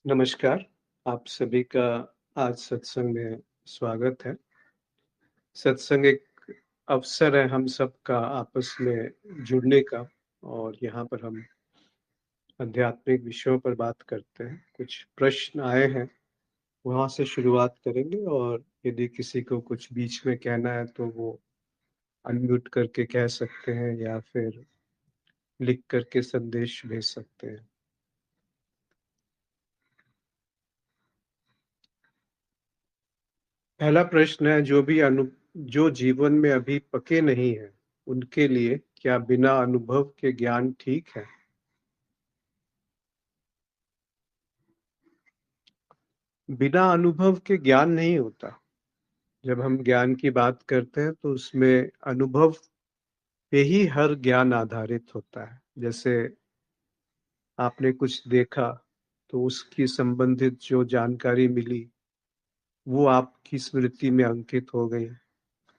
नमस्कार, आप सभी का आज सत्संग में स्वागत है। सत्संग एक अवसर है हम सबका आपस में जुड़ने का और यहाँ पर हम आध्यात्मिक विषयों पर बात करते हैं। कुछ प्रश्न आए हैं, वहाँ से शुरुआत करेंगे और यदि किसी को कुछ बीच में कहना है तो वो अनम्यूट करके कह सकते हैं या फिर लिख करके संदेश भेज सकते हैं। पहला प्रश्न है जो जीवन में अभी पके नहीं हैं, उनके लिए क्या बिना अनुभव के ज्ञान ठीक है? बिना अनुभव के ज्ञान नहीं होता। जब हम ज्ञान की बात करते हैं तो उसमें अनुभव पे ही हर ज्ञान आधारित होता है। जैसे आपने कुछ देखा तो उसकी संबंधित जो जानकारी मिली, वो आपकी स्मृति में अंकित हो गई,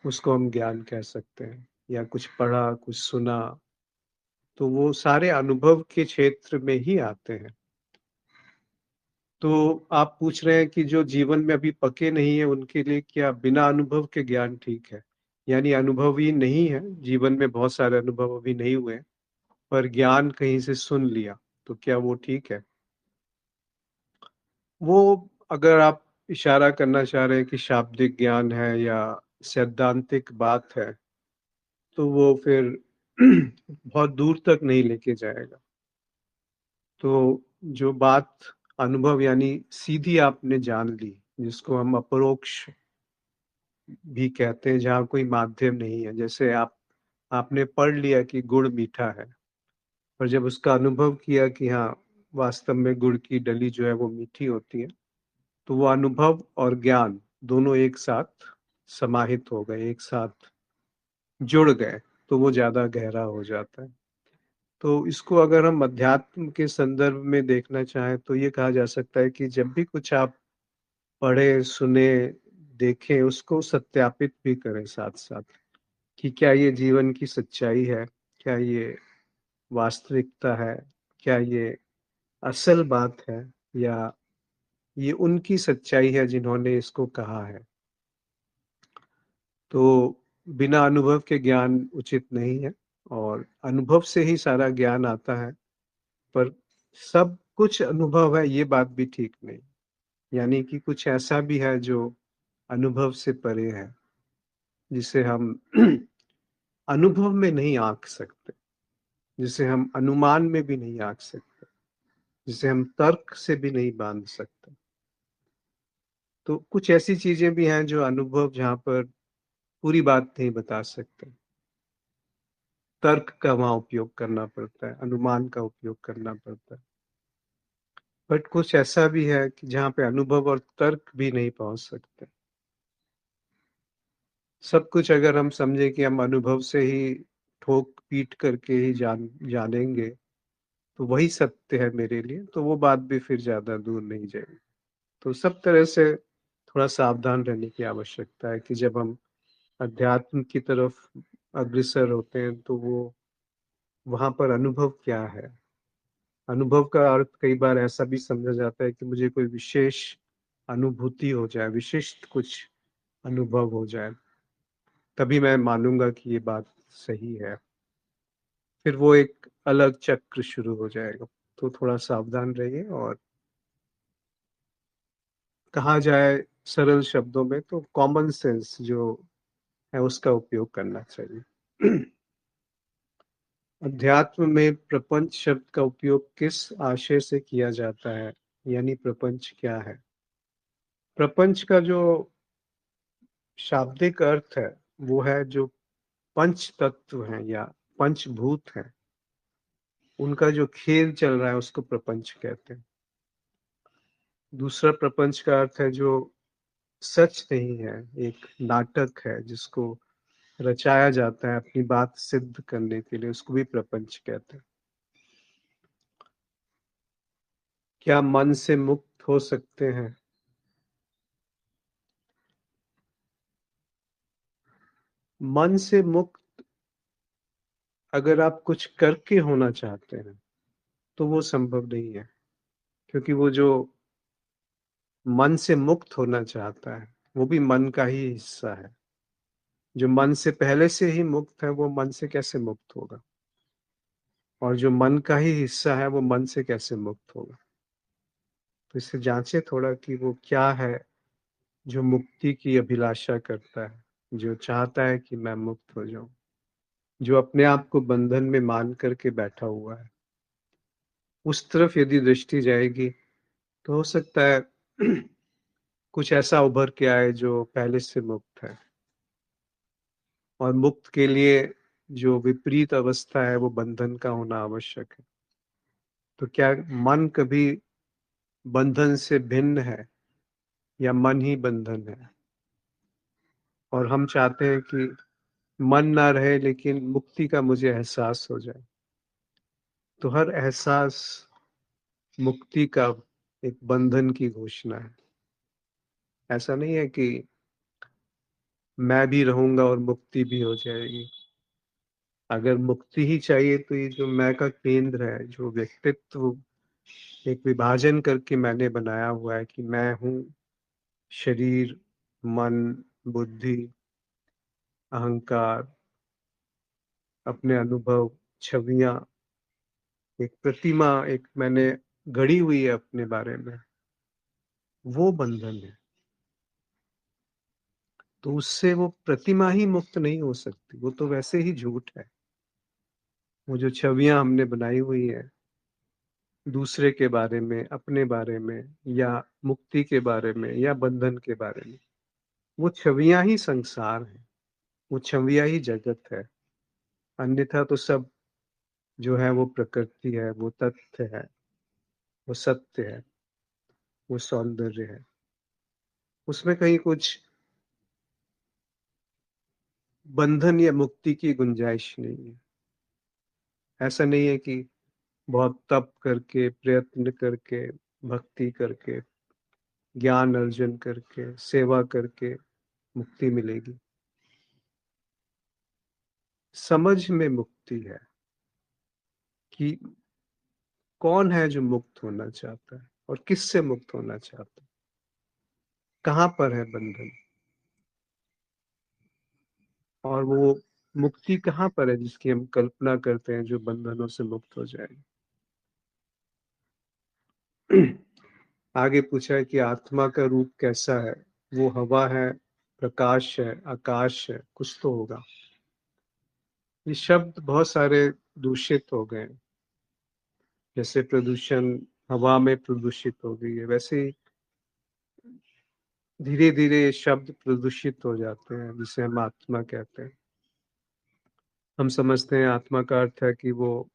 उसको हम ज्ञान कह सकते हैं। या कुछ पढ़ा, कुछ सुना, तो वो सारे अनुभव के क्षेत्र में ही आते हैं। तो आप पूछ रहे हैं कि जो जीवन में अभी पके नहीं है उनके लिए क्या बिना अनुभव के ज्ञान ठीक है? यानी अनुभव ही नहीं है, जीवन में बहुत सारे अनुभव अभी नहीं हुए, पर ज्ञान कहीं से सुन लिया, तो क्या वो ठीक है? वो अगर आप इशारा करना चाह रहे हैं कि शाब्दिक ज्ञान है या सैद्धांतिक बात है, तो वो फिर बहुत दूर तक नहीं लेके जाएगा। तो जो बात अनुभव यानी सीधी आपने जान ली, जिसको हम अपरोक्ष भी कहते हैं, जहाँ कोई माध्यम नहीं है। जैसे आपने पढ़ लिया कि गुड़ मीठा है, पर जब उसका अनुभव किया कि हाँ, वास्तव में गुड़ की डली जो है वो मीठी होती है, तो वो अनुभव और ज्ञान दोनों एक साथ समाहित हो गए, एक साथ जुड़ गए, तो वो ज़्यादा गहरा हो जाता है। तो इसको अगर हम अध्यात्म के संदर्भ में देखना चाहें, तो ये कहा जा सकता है कि जब भी कुछ आप पढ़ें, सुने, देखें, उसको सत्यापित भी करें साथ-साथ कि क्या ये जीवन की सच्चाई है? क्या ये वास्तविकता है? क्या ये असल बात है? या ये उनकी सच्चाई है जिन्होंने इसको कहा है? तो बिना अनुभव के ज्ञान उचित नहीं है और अनुभव से ही सारा ज्ञान आता है, पर सब कुछ अनुभव है ये बात भी ठीक नहीं। यानी कि कुछ ऐसा भी है जो अनुभव से परे है, जिसे हम अनुभव में नहीं आँक सकते, जिसे हम अनुमान में भी नहीं आँक सकते, जिसे हम तर्क से भी नहीं बांध सकते। तो कुछ ऐसी चीजें भी हैं जो अनुभव जहाँ पर पूरी बात नहीं बता सकते। तर्क का वहाँ उपयोग करना पड़ता है, अनुमान का उपयोग करना पड़ता है। बट कुछ ऐसा भी है कि जहाँ पे अनुभव और तर्क भी नहीं पहुँच सकते। सब कुछ अगर हम समझे कि हम अनुभव से ही ठोक पीट करके ही जानेंगे, तो वही सत्य है मेरे लिए, तो वो बात भी फिर ज़्यादा दूर नहीं जाएगी। तो सब तरह से थोड़ा सावधान रहने की आवश्यकता है कि जब हम अध्यात्म की तरफ अग्रसर होते हैं, तो वो वहाँ पर अनुभव क्या है? अनुभव का अर्थ कई बार ऐसा भी समझा जाता है कि मुझे कोई विशेष अनुभूति हो जाए, विशिष्ट कुछ अनुभव हो जाए, तभी मैं मानूँगा कि ये बात सही है। फिर वो एक अलग चक्र शुरू हो जाएगा। तो थोड़ा सावधान रहिए और कहा जाए सरल शब्दों में तो कॉमन सेंस जो है उसका उपयोग करना चाहिए। अध्यात्म में प्रपंच शब्द का उपयोग किस आशय से किया जाता है? यानी प्रपंच क्या है? प्रपंच का जो शाब्दिक अर्थ है, वो है जो पंच तत्व हैं या पंचभूत हैं, उनका जो खेल चल रहा है उसको प्रपंच कहते हैं। दूसरा प्रपंच का अर्थ है जो सच नहीं है, एक नाटक है जिसको रचाया जाता है अपनी बात सिद्ध करने के लिए, उसको भी प्रपंच कहते हैं। क्या मन से मुक्त हो सकते हैं? मन से मुक्त अगर आप कुछ करके होना चाहते हैं, तो वो संभव नहीं है, क्योंकि वो जो मन से मुक्त होना चाहता है, वो भी मन का ही हिस्सा है। जो मन से पहले से ही मुक्त है, वो मन से कैसे मुक्त होगा? और जो मन का ही हिस्सा है, वो मन से कैसे मुक्त होगा? तो इसे जाँचें थोड़ा कि वो क्या है जो मुक्ति की अभिलाषा करता है, जो चाहता है कि मैं मुक्त हो जाऊँ, जो अपने आप को बंधन में मान कर के बैठा हुआ है। उस तरफ यदि दृष्टि जाएगी, तो हो सकता है कुछ ऐसा उभर के आए जो पहले से मुक्त है। और मुक्त के लिए जो विपरीत अवस्था है, वो बंधन का होना आवश्यक है। तो क्या मन कभी बंधन से भिन्न है या मन ही बंधन है? और हम चाहते हैं कि मन ना रहे लेकिन मुक्ति का मुझे एहसास हो जाए। तो हर एहसास मुक्ति का एक बंधन की घोषणा है। ऐसा नहीं है कि मैं भी रहूँगा और मुक्ति भी हो जाएगी। अगर मुक्ति ही चाहिए तो ये जो मैं का केंद्र है, जो व्यक्तित्व एक विभाजन करके मैंने बनाया हुआ है कि मैं हूँ शरीर, मन, बुद्धि, अहंकार, अपने अनुभव, छवियाँ, एक प्रतिमा एक मैंने गढ़ी हुई है अपने बारे में, वो बंधन है। तो उससे वो प्रतिमा ही मुक्त नहीं हो सकती, वो तो वैसे ही झूठ है। वो जो छवियाँ हमने बनाई हुई है, दूसरे के बारे में, अपने बारे में या मुक्ति के बारे में या बंधन के बारे में, वो छवियाँ ही संसार है, वो छवियाँ ही जगत है। अन्यथा तो सब जो है वो प्रकृति है, वो तथ्य है, वो सत्य है, वो सौंदर्य है। उसमें कहीं कुछ बंधन या मुक्ति की गुंजाइश नहीं है। ऐसा नहीं है कि बहुत तप करके, प्रयत्न करके, भक्ति करके, ज्ञान अर्जन करके, सेवा करके मुक्ति मिलेगी। समझ में मुक्ति है कि कौन है जो मुक्त होना चाहता है और किससे मुक्त होना चाहता है। कहाँ पर है बंधन और वो मुक्ति कहाँ पर है जिसकी हम कल्पना करते हैं जो बंधनों से मुक्त हो जाएगा। आगे पूछा है कि आत्मा का रूप कैसा है? वो हवा है, प्रकाश है, आकाश है, कुछ तो होगा। ये शब्द बहुत सारे दूषित हो गए। जैसे प्रदूषण हवा में प्रदूषित हो गई है, वैसे ही धीरे धीरे ये शब्द प्रदूषित हो जाते हैं, जिसे हम आत्मा कहते हैं। हम समझते हैं आत्मा का अर्थ है कि वो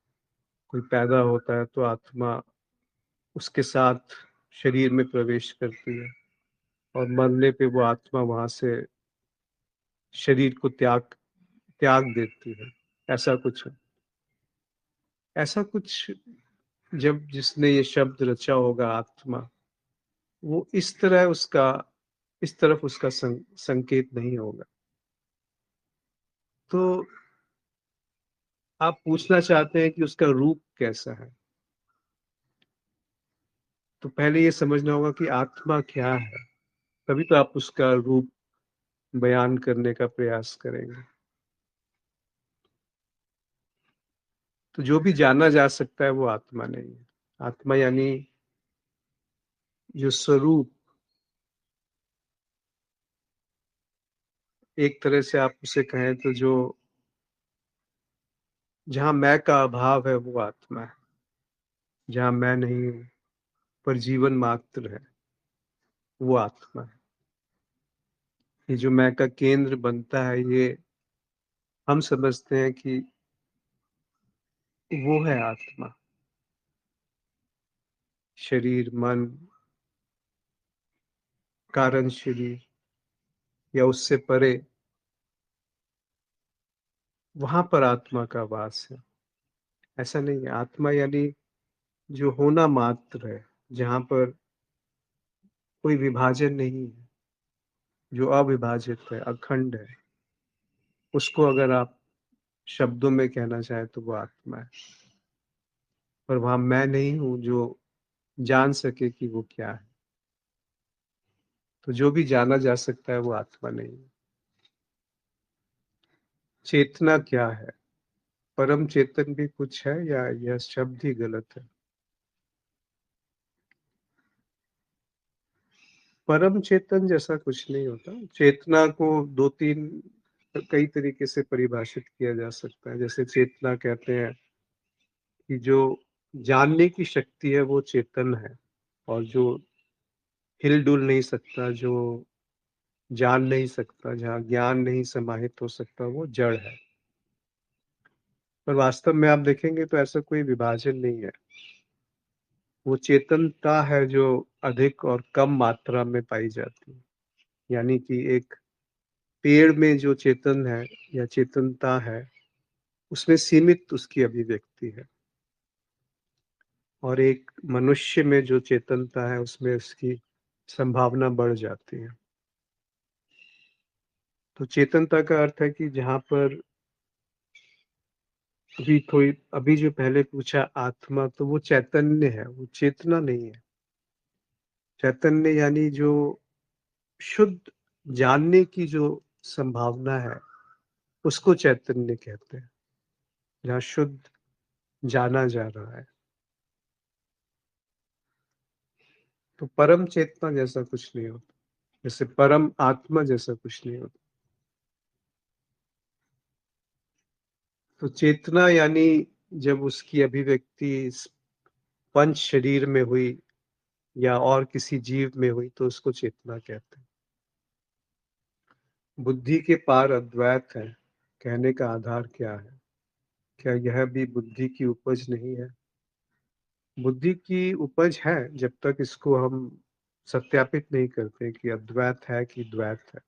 कोई पैदा होता है तो आत्मा उसके साथ शरीर में प्रवेश करती है और मरने पे वो आत्मा वहां से शरीर को त्याग त्याग देती है। ऐसा कुछ है। ऐसा कुछ जब जिसने ये शब्द रचा होगा आत्मा, वो इस तरफ उसका संकेत नहीं होगा। तो आप पूछना चाहते हैं कि उसका रूप कैसा है, तो पहले ये समझना होगा कि आत्मा क्या है, तभी तो आप उसका रूप बयान करने का प्रयास करेंगे। तो जो भी जाना जा सकता है वो आत्मा नहीं है। आत्मा यानी जो स्वरूप, एक तरह से आप उसे कहें तो जो जहाँ मैं का अभाव है वो आत्मा है। जहाँ मैं नहीं हूँ पर जीवन मात्र है, वो आत्मा है। ये जो मैं का केंद्र बनता है, ये हम समझते हैं कि वो है आत्मा। शरीर, मन, कारण शरीर या उससे परे, वहां पर आत्मा का वास है। ऐसा नहीं है। आत्मा यानी जो होना मात्र है, जहां पर कोई विभाजन नहीं है, जो अविभाजित है, अखंड है, उसको अगर आप शब्दों में कहना चाहें तो वो आत्मा है। पर वहां मैं नहीं हूं जो जान सके कि वो क्या है। तो जो भी जाना जा सकता है वो आत्मा नहीं है। चेतना क्या है? परम चेतन भी कुछ है या यह शब्द ही गलत है? परम चेतन जैसा कुछ नहीं होता। चेतना को दो तीन कई तरीके से परिभाषित किया जा सकता है। जैसे चेतना कहते हैं कि जो जानने की शक्ति है वो चेतन है, और जो हिल डुल नहीं सकता, जो जान नहीं सकता, जहाँ ज्ञान नहीं समाहित हो सकता, वो जड़ है। पर वास्तव में आप देखेंगे तो ऐसा कोई विभाजन नहीं है। वो चेतनता है जो अधिक और कम मात्रा में पाई जाती है। यानी कि एक पेड़ में जो चेतन है या चेतनता है, उसमें सीमित उसकी अभिव्यक्ति है, और एक मनुष्य में जो चेतनता है उसमें उसकी संभावना बढ़ जाती है। तो चेतनता का अर्थ है कि जहाँ पर अभी जो पहले पूछा आत्मा, तो वो चैतन्य है, वो चेतना नहीं है। चैतन्य यानी जो शुद्ध जानने की जो संभावना है, उसको चैतन्य कहते हैं, जहाँ शुद्ध जाना जा रहा है। तो परम चेतना जैसा कुछ नहीं होता, जैसे परम आत्मा जैसा कुछ नहीं होता। तो चेतना यानी जब उसकी अभिव्यक्ति इस पंच शरीर में हुई या और किसी जीव में हुई, तो उसको चेतना कहते हैं। बुद्धि के पार अद्वैत है कहने का आधार क्या है? क्या यह भी बुद्धि की उपज नहीं है? बुद्धि की उपज है, जब तक इसको हम सत्यापित नहीं करते कि अद्वैत है कि द्वैत है।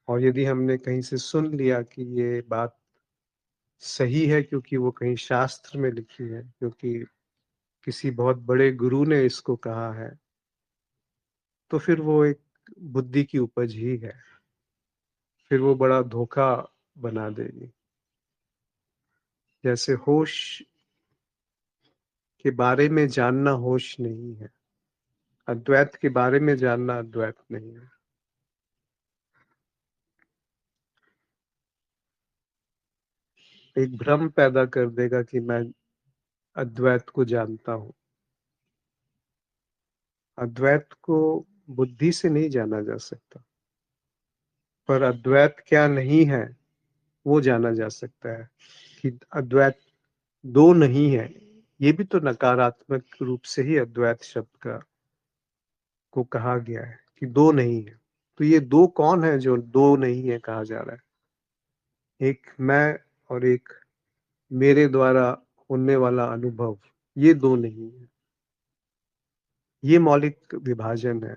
और यदि हमने कहीं से सुन लिया कि ये बात सही है क्योंकि वो कहीं शास्त्र में लिखी है, क्योंकि किसी बहुत बड़े गुरु ने इसको कहा है, तो फिर वो एक बुद्धि की उपज ही है। फिर वो बड़ा धोखा बना देगी। जैसे होश के बारे में जानना होश नहीं है, अद्वैत के बारे में जानना अद्वैत नहीं है। एक भ्रम पैदा कर देगा कि मैं अद्वैत को जानता हूँ। अद्वैत को बुद्धि से नहीं जाना जा सकता, पर अद्वैत क्या नहीं है वो जाना जा सकता है। कि अद्वैत दो नहीं है, ये भी तो नकारात्मक रूप से ही अद्वैत शब्द का को कहा गया है कि दो नहीं है। तो ये दो कौन है जो दो नहीं है कहा जा रहा है? एक मैं और एक मेरे द्वारा होने वाला अनुभव, ये दो नहीं है। ये मौलिक विभाजन है,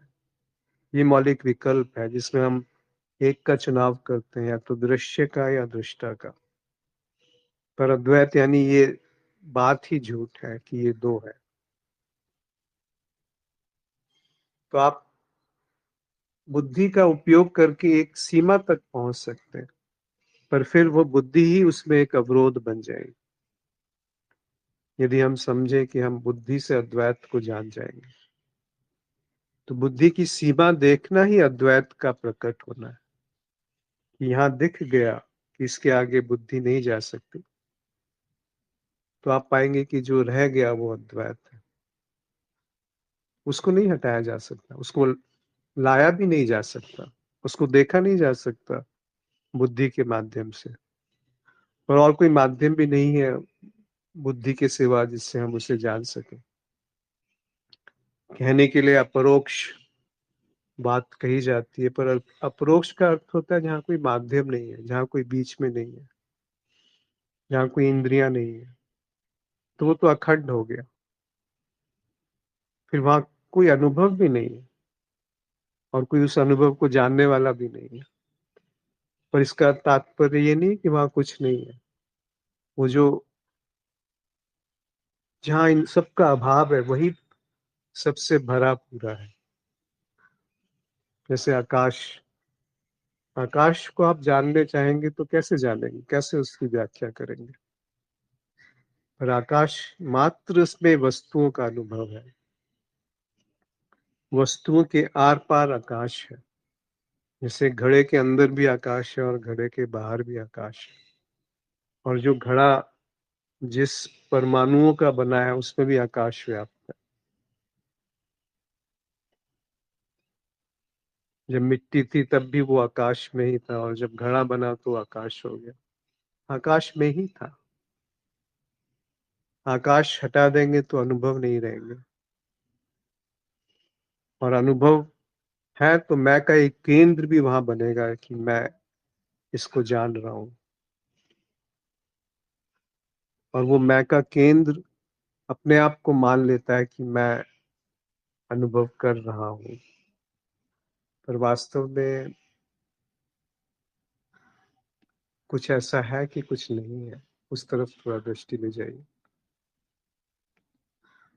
ये मौलिक विकल्प है, जिसमें हम एक का चुनाव करते हैं, या तो दृश्य का या दृष्टा का। पर अद्वैत यानी ये बात ही झूठ है कि ये दो है। तो आप बुद्धि का उपयोग करके एक सीमा तक पहुंच सकते हैं, पर फिर वो बुद्धि ही उसमें एक अवरोध बन जाएगी। यदि हम समझे कि हम बुद्धि से अद्वैत को जान जाएंगे, तो बुद्धि की सीमा देखना ही अद्वैत का प्रकट होना है। कि यहाँ दिख गया कि इसके आगे बुद्धि नहीं जा सकती, तो आप पाएंगे कि जो रह गया वो अद्वैत है। उसको नहीं हटाया जा सकता, उसको लाया भी नहीं जा सकता, उसको देखा नहीं जा सकता बुद्धि के माध्यम से। और कोई माध्यम भी नहीं है बुद्धि के सिवा जिससे हम उसे जान सकें। कहने के लिए अपरोक्ष बात कही जाती है, पर अपरोक्ष का अर्थ होता है जहाँ कोई माध्यम नहीं है, जहाँ कोई बीच में नहीं है, जहाँ कोई इंद्रियां नहीं है। तो वो तो अखंड हो गया, फिर वहां कोई अनुभव भी नहीं है, और कोई उस अनुभव को जानने वाला भी नहीं है। पर इसका तात्पर्य ये नहीं कि वहां कुछ नहीं है। वो जो जहाँ इन सब का अभाव है, वही सबसे भरा पूरा है। जैसे आकाश, आकाश को आप जानने चाहेंगे तो कैसे जानेंगे, कैसे उसकी व्याख्या करेंगे? पर आकाश मात्र उसमें वस्तुओं का अनुभव है। वस्तुओं के आर-पार आकाश है। जैसे घड़े के अंदर भी आकाश है और घड़े के बाहर भी आकाश है। और जो घड़ा जिस परमाणुओं का बना है उसमें भी आकाश व्याप्त है। जब मिट्टी थी तब भी वो आकाश में ही था और जब घड़ा बना तो आकाश हो गया। आकाश में ही था। आकाश हटा देंगे तो अनुभव नहीं रहेंगे। और अनुभव है तो मैं का एक केंद्र भी वहां बनेगा कि मैं इसको जान रहा हूं। और वो मैं का केंद्र अपने आप को मान लेता है कि मैं अनुभव कर रहा हूं। पर वास्तव में कुछ ऐसा है कि कुछ नहीं है। उस तरफ थोड़ा दृष्टि ले जाइए।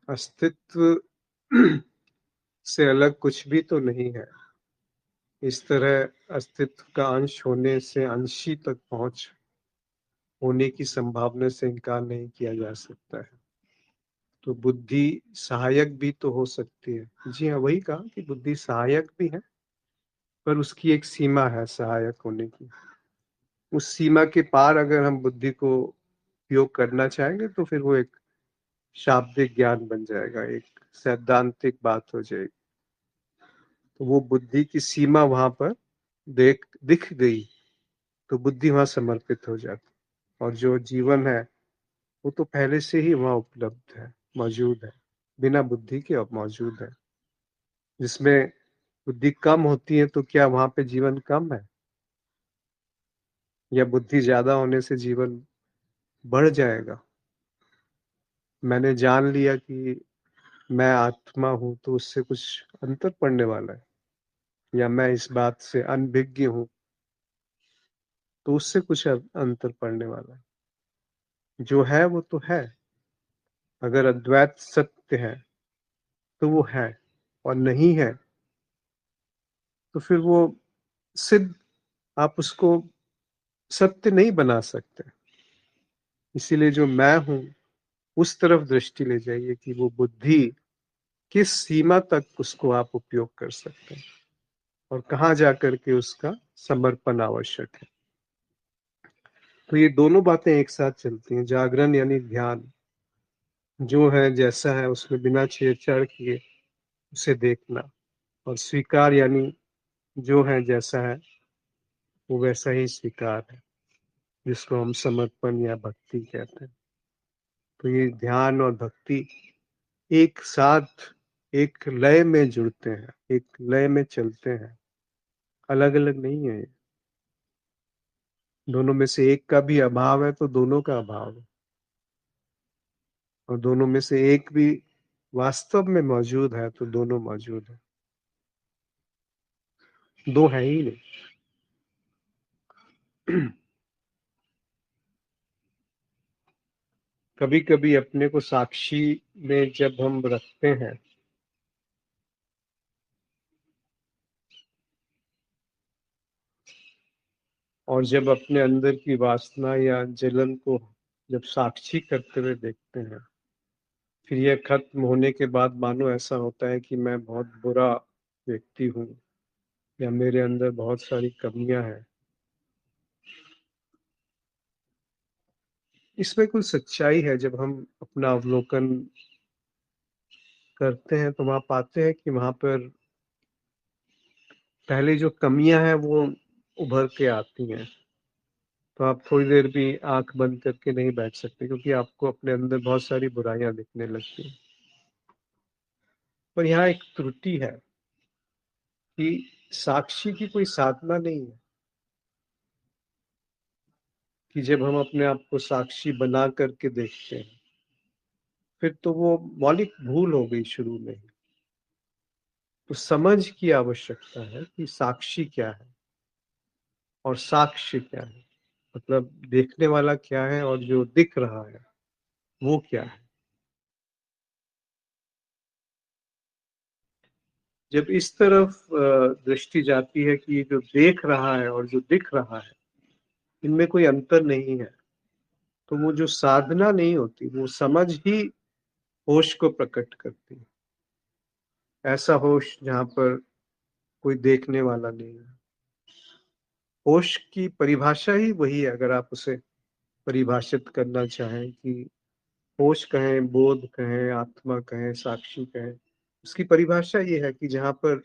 अस्तित्व से अलग कुछ भी तो नहीं है। इस तरह अस्तित्व का अंश होने से अंशी तक पहुंच होने की संभावना से इनकार नहीं किया जा सकता है। तो बुद्धि सहायक भी तो हो सकती है। जी हाँ, वही कहा कि बुद्धि सहायक भी है, पर उसकी एक सीमा है सहायक होने की। उस सीमा के पार अगर हम बुद्धि को उपयोग करना चाहेंगे तो फिर वो एक शाब्दिक ज्ञान बन जाएगा, एक सैद्धांतिक बात हो जाएगी। तो वो बुद्धि की सीमा वहां पर दिख गई तो बुद्धि वहां समर्पित हो जाती। और जो जीवन है वो तो पहले से ही वहां उपलब्ध है, मौजूद है, बिना बुद्धि के अब मौजूद है। जिसमें बुद्धि कम होती है तो क्या वहां पे जीवन कम है, या बुद्धि ज्यादा होने से जीवन बढ़ जाएगा? मैंने जान लिया कि मैं आत्मा हूं तो उससे कुछ अंतर पड़ने वाला है, या मैं इस बात से अनभिज्ञ हूं तो उससे कुछ अंतर पड़ने वाला है? जो है वो तो है। अगर अद्वैत सत्य है तो वो है, और नहीं है तो फिर वो सिद्ध, आप उसको सत्य नहीं बना सकते। इसीलिए जो मैं हूं उस तरफ दृष्टि ले जाइए कि वो बुद्धि किस सीमा तक उसको आप उपयोग कर सकते हैं और कहाँ जाकर के उसका समर्पण आवश्यक है। तो ये दोनों बातें एक साथ चलती हैं। जागरण यानी ध्यान, जो है जैसा है उसमें बिना छेड़छाड़ किए उसे देखना। और स्वीकार यानी जो है जैसा है वो वैसा ही स्वीकार है, जिसको हम समर्पण या भक्ति कहते हैं। तो ये ध्यान और भक्ति एक साथ एक लय में जुड़ते हैं, एक लय में चलते हैं, अलग अलग नहीं है। दोनों में से एक का भी अभाव है तो दोनों का अभाव है, और दोनों में से एक भी वास्तव में मौजूद है तो दोनों मौजूद है। दो है ही नहीं। कभी कभी अपने को साक्षी में जब हम रखते हैं और जब अपने अंदर की वासना या जलन को जब साक्षी करते हुए देखते हैं, फिर यह खत्म होने के बाद मानो ऐसा होता है कि मैं बहुत बुरा व्यक्ति हूँ या मेरे अंदर बहुत सारी कमियां हैं। इसमें कुछ सच्चाई है। जब हम अपना अवलोकन करते हैं तो वहां पाते हैं कि वहां पर पहले जो कमियां हैं वो उभर के आती हैं। तो आप थोड़ी देर भी आंख बंद करके नहीं बैठ सकते, क्योंकि आपको अपने अंदर बहुत सारी बुराइयां दिखने लगती हैं। पर यहाँ एक त्रुटि है कि साक्षी की कोई साधना नहीं है कि जब हम अपने आप को साक्षी बना करके देखते हैं, फिर तो वो मौलिक भूल हो गई शुरू में ही। तो समझ की आवश्यकता है कि साक्षी क्या है और साक्ष्य क्या है। मतलब देखने वाला क्या है और जो दिख रहा है वो क्या है। जब इस तरफ दृष्टि जाती है कि जो देख रहा है और जो दिख रहा है इनमें कोई अंतर नहीं है, तो वो जो साधना नहीं होती वो समझ ही होश को प्रकट करती है। ऐसा होश जहाँ पर कोई देखने वाला नहीं है। होश की परिभाषा ही वही है, अगर आप उसे परिभाषित करना चाहें कि होश कहें, बोध कहें, आत्मा कहें, साक्षी कहें, उसकी परिभाषा ये है कि जहाँ पर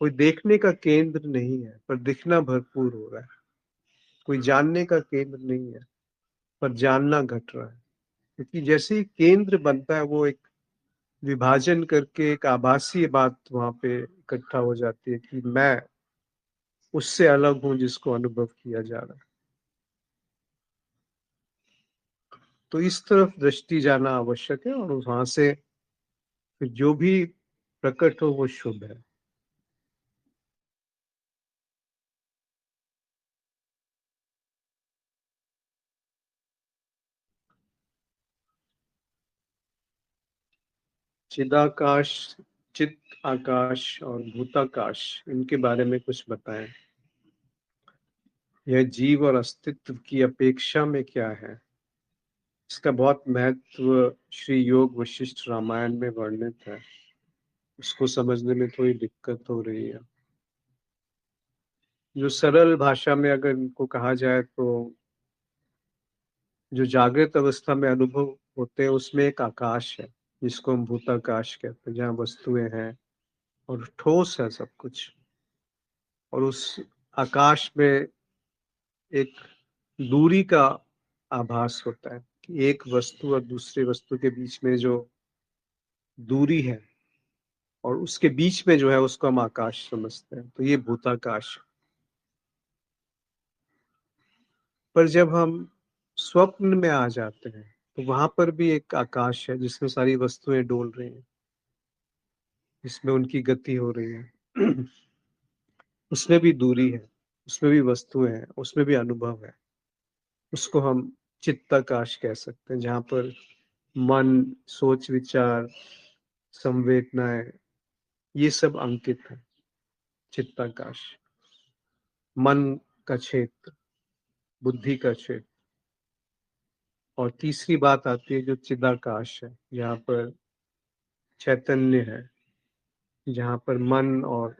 कोई देखने का केंद्र नहीं है, पर दिखना भरपूर हो रहा है। कोई जानने का केंद्र नहीं है, पर जानना घट रहा है। क्योंकि जैसे ही केंद्र बनता है, वो एक विभाजन करके एक आभासीय बात वहाँ पे इकट्ठा हो जाती है कि मैं उससे अलग हूँ जिसको अनुभव किया जा रहा है। तो इस तरफ दृष्टि जाना आवश्यक है और वहाँ से फिर जो भी प्रकट हो वो शुभ है। चिदाकाश, चित आकाश और भूताकाश, इनके बारे में कुछ बताएं। यह जीव और अस्तित्व की अपेक्षा में क्या है? इसका बहुत महत्व श्री योग वशिष्ठ रामायण में वर्णित है। उसको समझने में थोड़ी दिक्कत हो रही है। जो सरल भाषा में अगर इनको कहा जाए तो जो जागृत अवस्था में अनुभव होते हैं उसमें एक आकाश है जिसको हम भूताकाश कहते हैं, जहाँ वस्तुएं हैं और ठोस है सब कुछ। और उस आकाश में एक दूरी का आभास होता है कि एक वस्तु और दूसरे वस्तु के बीच में जो दूरी है और उसके बीच में जो है उसको हम आकाश समझते हैं, तो ये भूताकाश। पर जब हम स्वप्न में आ जाते हैं तो वहां पर भी एक आकाश है जिसमें सारी वस्तुएं डोल रही हैं, जिसमें उनकी गति हो रही है। उसमें भी दूरी है, उसमें भी वस्तुएं हैं, उसमें भी अनुभव है। उसको हम चित्ताकाश कह सकते हैं, जहाँ पर मन, सोच विचार, संवेदनाएं, ये सब अंकित है। चित्ताकाश, मन का क्षेत्र, बुद्धि का क्षेत्र। और तीसरी बात आती है जो चिदाकाश है, जहाँ पर चैतन्य है, जहाँ पर मन और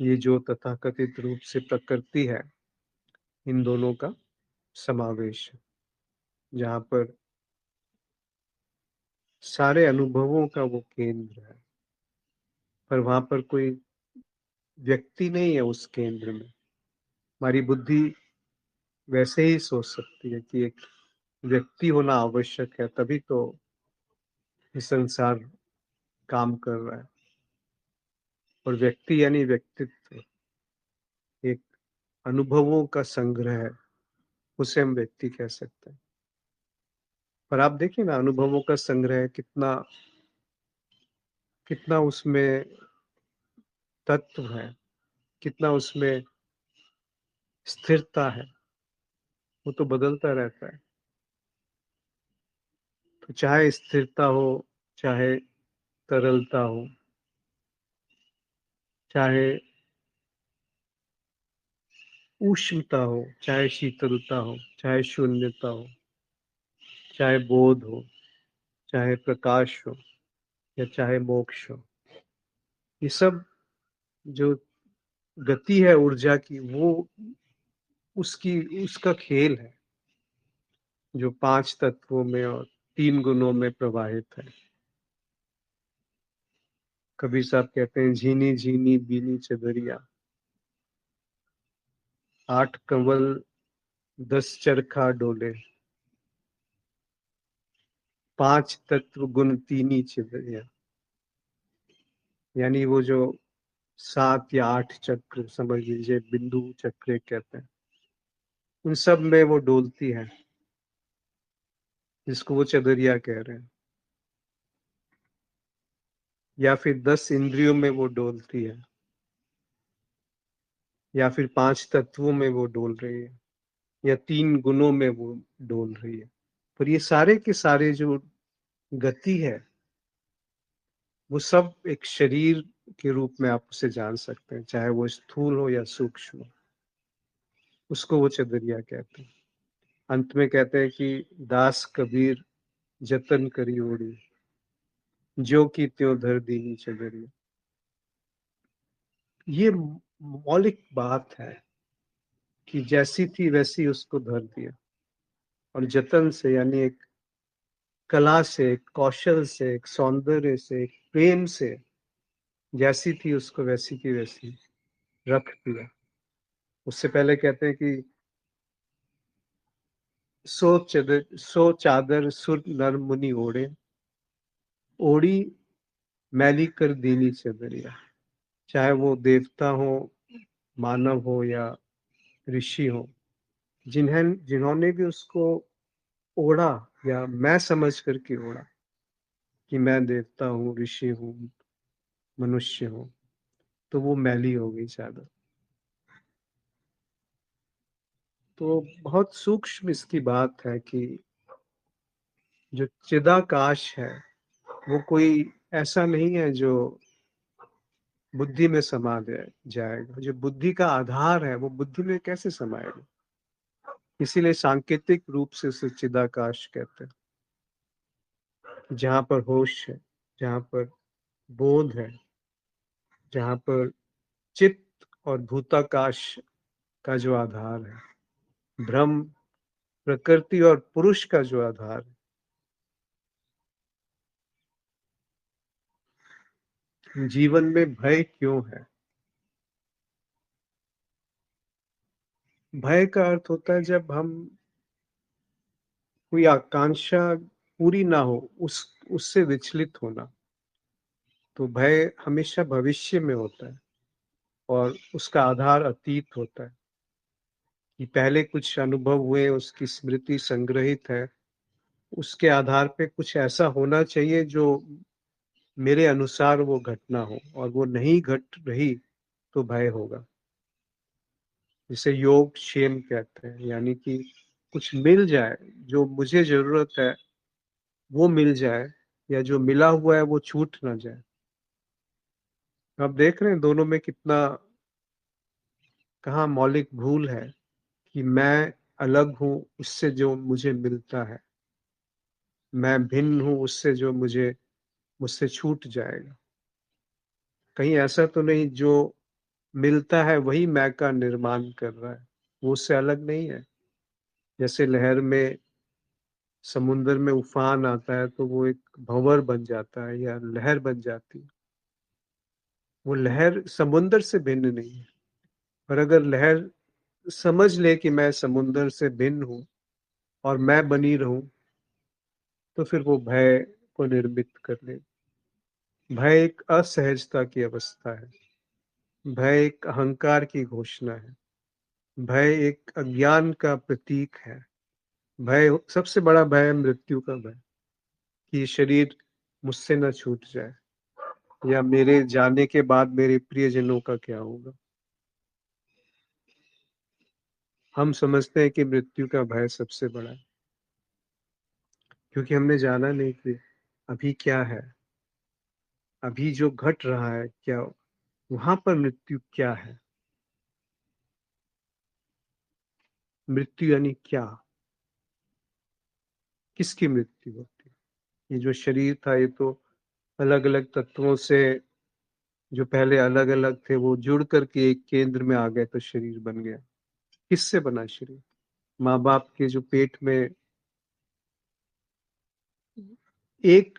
ये जो तथाकथित रूप से प्रकृति है, इन दोनों का समावेश है, जहाँ पर सारे अनुभवों का वो केंद्र है। पर वहां पर कोई व्यक्ति नहीं है उस केंद्र में। हमारी बुद्धि वैसे ही सोच सकती है कि एक व्यक्ति होना आवश्यक है, तभी तो ये संसार काम कर रहा है। और व्यक्ति यानी व्यक्तित्व, एक अनुभवों का संग्रह है, उसे हम व्यक्ति कह सकते हैं। पर आप देखिए ना, अनुभवों का संग्रह कितना कितना उसमें तत्व है, कितना उसमें स्थिरता है। वो तो बदलता रहता है। तो चाहे स्थिरता हो, चाहे तरलता हो, चाहे उष्णता हो, चाहे शीतलता हो, चाहे शून्यता हो, चाहे बोध हो, चाहे प्रकाश हो, या चाहे मोक्ष हो, ये सब जो गति है ऊर्जा की, वो उसकी उसका खेल है, जो पांच तत्वों में और तीन गुणों में प्रवाहित है। कबीर साहब कहते हैं, झीनी झीनी बीनी चदरिया, आठ कंवल 10 चरखा डोले, पांच तत्व गुण तीनी चदरिया। यानी वो जो 7 या 8 चक्र समझ लीजिए, बिंदु चक्र कहते हैं, उन सब में वो डोलती है, जिसको वो चदरिया कह रहे हैं। या फिर 10 इंद्रियों में वो डोलती है, या फिर पांच तत्वों में वो डोल रही है, या तीन गुणों में वो डोल रही है। पर ये सारे के सारे जो गति है, वो सब एक शरीर के रूप में आप उसे जान सकते हैं, चाहे वो स्थूल हो या सूक्ष्म हो। उसको वो चदरिया कहते हैं। अंत में कहते हैं कि दास कबीर जतन करी ओड़ी, ज्यों की त्यों धर दीनी चदरिया। ये मौलिक बात है कि जैसी थी वैसी उसको धर दिया, और जतन से, यानी एक कला से, एक कौशल से, एक सौंदर्य से, एक प्रेम से, जैसी थी उसको वैसी की वैसी रख दिया। उससे पहले कहते हैं कि सो चादर सुर नर मुनि ओढ़े, ओढ़ी मैली कर दीनी चदरिया। चाहे वो देवता हो, मानव हो या ऋषि हो, जिन्होंने भी उसको ओढ़ा या मैं समझ करके ओढ़ा कि मैं देवता हूँ, ऋषि हूँ, मनुष्य हूँ, तो वो मैली हो गई चादर। तो बहुत सूक्ष्म इसकी बात है कि जो चिदाकाश है वो कोई ऐसा नहीं है जो बुद्धि में समा जाएगा। जो बुद्धि का आधार है वो बुद्धि में कैसे समाएगा? इसीलिए सांकेतिक रूप से उसे चिदाकाश कहते हैं। जहाँ पर होश है, जहाँ पर बोध है, जहाँ पर चित्त और भूताकाश का जो आधार है, ब्रह्म, प्रकृति और पुरुष का जो आधार है। जीवन में भय क्यों है? भय का अर्थ होता है जब हम कोई आकांक्षा पूरी ना हो, उससे विचलित होना। तो भय हमेशा भविष्य में होता है और उसका आधार अतीत होता है कि पहले कुछ अनुभव हुए, उसकी स्मृति संग्रहित है, उसके आधार पे कुछ ऐसा होना चाहिए जो मेरे अनुसार वो घटना हो, और वो नहीं घट रही तो भय होगा। जिसे योग क्षेम कहते हैं, यानी कि कुछ मिल जाए, जो मुझे जरूरत है वो मिल जाए, या जो मिला हुआ है वो छूट ना जाए। आप देख रहे हैं दोनों में कितना, कहाँ मौलिक भूल है कि मैं अलग हूं उससे जो मुझे मिलता है, मैं भिन्न हूं उससे जो मुझसे छूट जाएगा। कहीं ऐसा तो नहीं जो मिलता है वही मैं का निर्माण कर रहा है, वो उससे अलग नहीं है। जैसे लहर में, समुन्द्र में उफान आता है तो वो एक भंवर बन जाता है या लहर बन जाती है। वो लहर समुन्द्र से भिन्न नहीं है। पर अगर लहर समझ ले कि मैं समुन्द्र से भिन्न हूं और मैं बनी रहूं, तो फिर वो भय को निर्मित कर ले। भय एक असहजता की अवस्था है। भय एक अहंकार की घोषणा है। भय एक अज्ञान का प्रतीक है। भय, सबसे बड़ा भय है मृत्यु का भय, कि शरीर मुझसे न छूट जाए, या मेरे जाने के बाद मेरे प्रियजनों का क्या होगा। हम समझते हैं कि मृत्यु का भय सबसे बड़ा है, क्योंकि हमने जाना नहीं कि अभी क्या है, अभी जो घट रहा है क्या, वहां पर मृत्यु क्या है। मृत्यु यानी क्या, किसकी मृत्यु होती है? ये जो शरीर था ये तो अलग अलग तत्वों से, जो पहले अलग अलग थे वो जुड़ करके एक केंद्र में आ गए तो शरीर बन गया। किससे बना शरीर? माँ बाप के जो पेट में एक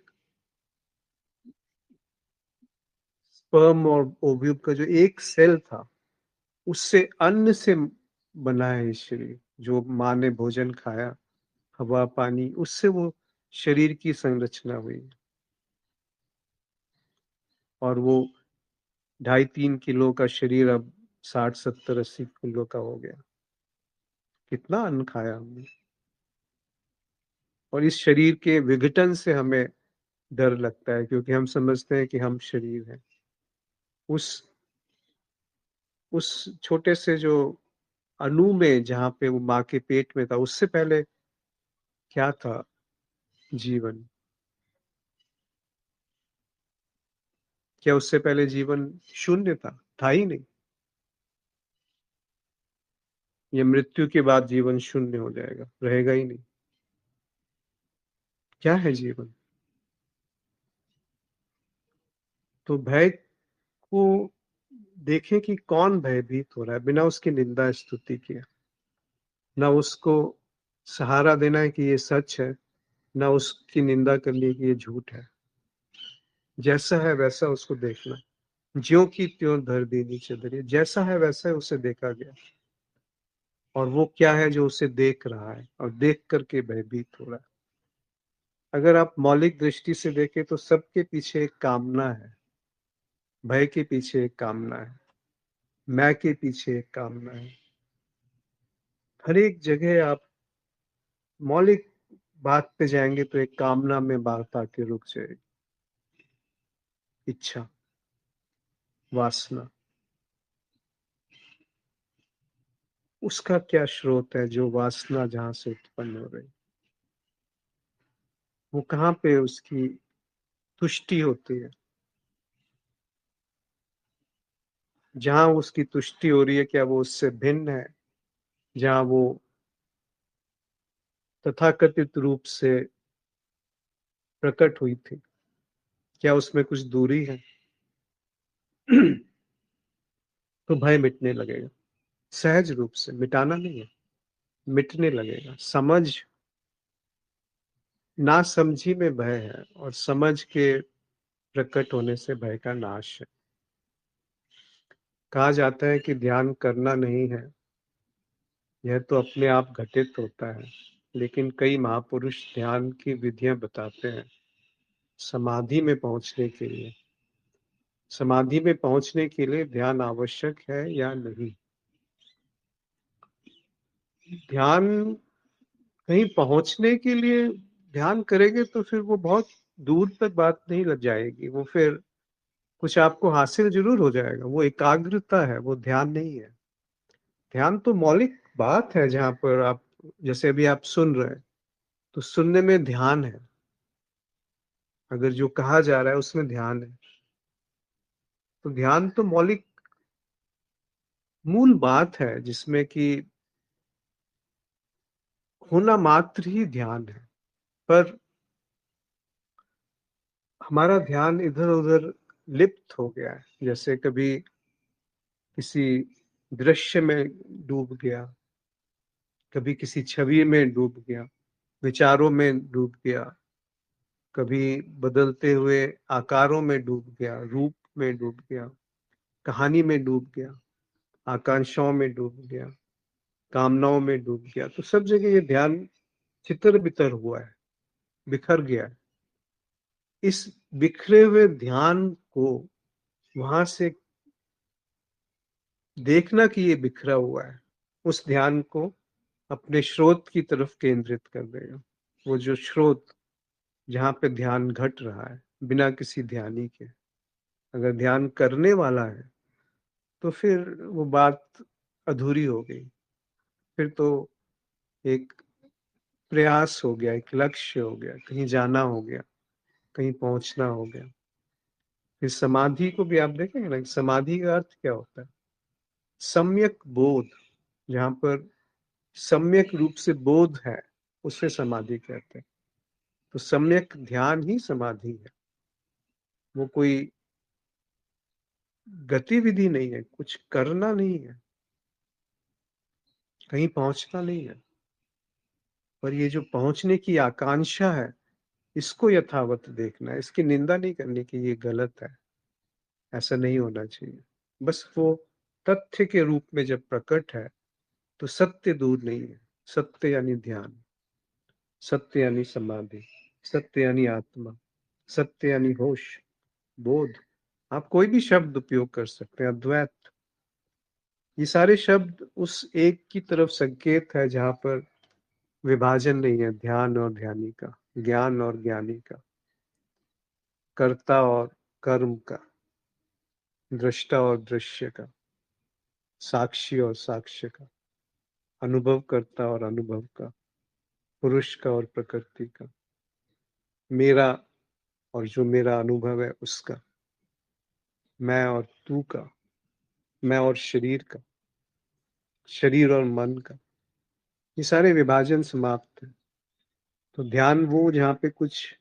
स्पर्म और ओव्यूम का जो एक सेल था, उससे, अन्न से बना है ये शरीर। जो माँ ने भोजन खाया, हवा पानी, उससे वो शरीर की संरचना हुई। और वो 2.5-3 किलो का शरीर अब 60-70-80 किलो का हो गया। कितना अन्न खाया हमने। और इस शरीर के विघटन से हमें डर लगता है, क्योंकि हम समझते हैं कि हम शरीर हैं। उस उस छोटे से जो अणु में, जहाँ पे वो माँ के पेट में था, उससे पहले क्या था? जीवन। क्या उससे पहले जीवन शून्य था ही नहीं। ये मृत्यु के बाद जीवन शून्य हो जाएगा, रहेगा ही नहीं। क्या है जीवन? तो भय को देखें कि कौन भयभीत हो रहा है, बिना उसकी निंदा स्तुति किए। ना उसको सहारा देना है कि ये सच है, ना उसकी निंदा करनी है कि ये झूठ है। जैसा है वैसा उसको देखना, ज्यों की त्यों धर दी नीचे दरिया। जैसा है वैसा है उसे देखा गया, और वो क्या है जो उसे देख रहा है और देख करके भयभीत हो रहा है। अगर आप मौलिक दृष्टि से देखें तो सबके पीछे एक कामना है, भय के पीछे एक कामना है, मैं के पीछे एक कामना है। हर एक जगह आप मौलिक बात पे जाएंगे तो एक कामना में बात आके रुक जाएगी। इच्छा, वासना, उसका क्या स्रोत है जो वासना जहां से उत्पन्न हो रही, वो कहाँ पे उसकी तुष्टि होती है। जहां उसकी तुष्टि हो रही है, क्या वो उससे भिन्न है जहां वो तथाकथित रूप से प्रकट हुई थी? क्या उसमें कुछ दूरी है? तो भय मिटने लगेगा, सहज रूप से। मिटाना नहीं है, मिटने लगेगा। समझ, ना समझी में भय है, और समझ के प्रकट होने से भय का नाश है। कहा जाता है कि ध्यान करना नहीं है, यह तो अपने आप घटित होता है। लेकिन कई महापुरुष ध्यान की विधियां बताते हैं समाधि में पहुंचने के लिए। समाधि में पहुंचने के लिए ध्यान आवश्यक है या नहीं? ध्यान, कहीं पहुंचने के लिए ध्यान करेंगे तो फिर वो बहुत दूर तक बात नहीं लग जाएगी, वो फिर कुछ आपको हासिल जरूर हो जाएगा। वो एकाग्रता है, वो ध्यान नहीं है। ध्यान तो मौलिक बात है जहां पर आप, जैसे अभी आप सुन रहे हैं तो सुनने में ध्यान है। अगर जो कहा जा रहा है उसमें ध्यान है, तो ध्यान तो मौलिक मूल बात है जिसमें कि होना मात्र ही ध्यान है। पर हमारा ध्यान इधर उधर लिप्त हो गया है। जैसे कभी किसी दृश्य में डूब गया, कभी किसी छवि में डूब गया, विचारों में डूब गया, कभी बदलते हुए आकारों में डूब गया, रूप में डूब गया, कहानी में डूब गया, आकांक्षाओं में डूब गया, कामनाओं में डूब गया। तो सब जगह ये ध्यान चितर बितर हुआ है, बिखर गया है। इस बिखरे हुए ध्यान को वहां से देखना कि ये बिखरा हुआ है, उस ध्यान को अपने स्रोत की तरफ केंद्रित कर देगा। वो जो स्रोत जहां पे ध्यान घट रहा है बिना किसी ध्यानी के, अगर ध्यान करने वाला है तो फिर वो बात अधूरी हो गई। फिर तो एक प्रयास हो गया, एक लक्ष्य हो गया, कहीं जाना हो गया, कहीं पहुंचना हो गया। फिर समाधि को भी आप देखेंगे ना, समाधि का अर्थ क्या होता है? सम्यक बोध। जहां पर सम्यक रूप से बोध है, उसे समाधि कहते हैं। तो सम्यक ध्यान ही समाधि है। वो कोई गतिविधि नहीं है, कुछ करना नहीं है, कहीं पहुंचना नहीं है। पर ये जो पहुंचने की आकांक्षा है, इसको यथावत देखना है। इसकी निंदा नहीं करनी कि ये गलत है, ऐसा नहीं होना चाहिए। बस वो तथ्य के रूप में जब प्रकट है तो सत्य दूर नहीं है। सत्य यानी ध्यान, सत्य यानी समाधि, सत्य यानी आत्मा, सत्य यानी होश, बोध। आप कोई भी शब्द उपयोग कर सकते हैं, अद्वैत। ये सारे शब्द उस एक की तरफ संकेत है जहां पर विभाजन नहीं है, ध्यान और ध्यानी का, ज्ञान और ज्ञानी का, कर्ता और कर्म का, दृष्टा और दृश्य का, साक्षी और साक्ष्य का, अनुभव करता और अनुभव का, पुरुष का और प्रकृति का, मेरा और जो मेरा अनुभव है उसका, मैं और तू का, मैं और शरीर का, शरीर और मन का। ये सारे विभाजन समाप्त है। तो ध्यान वो जहाँ पे कुछ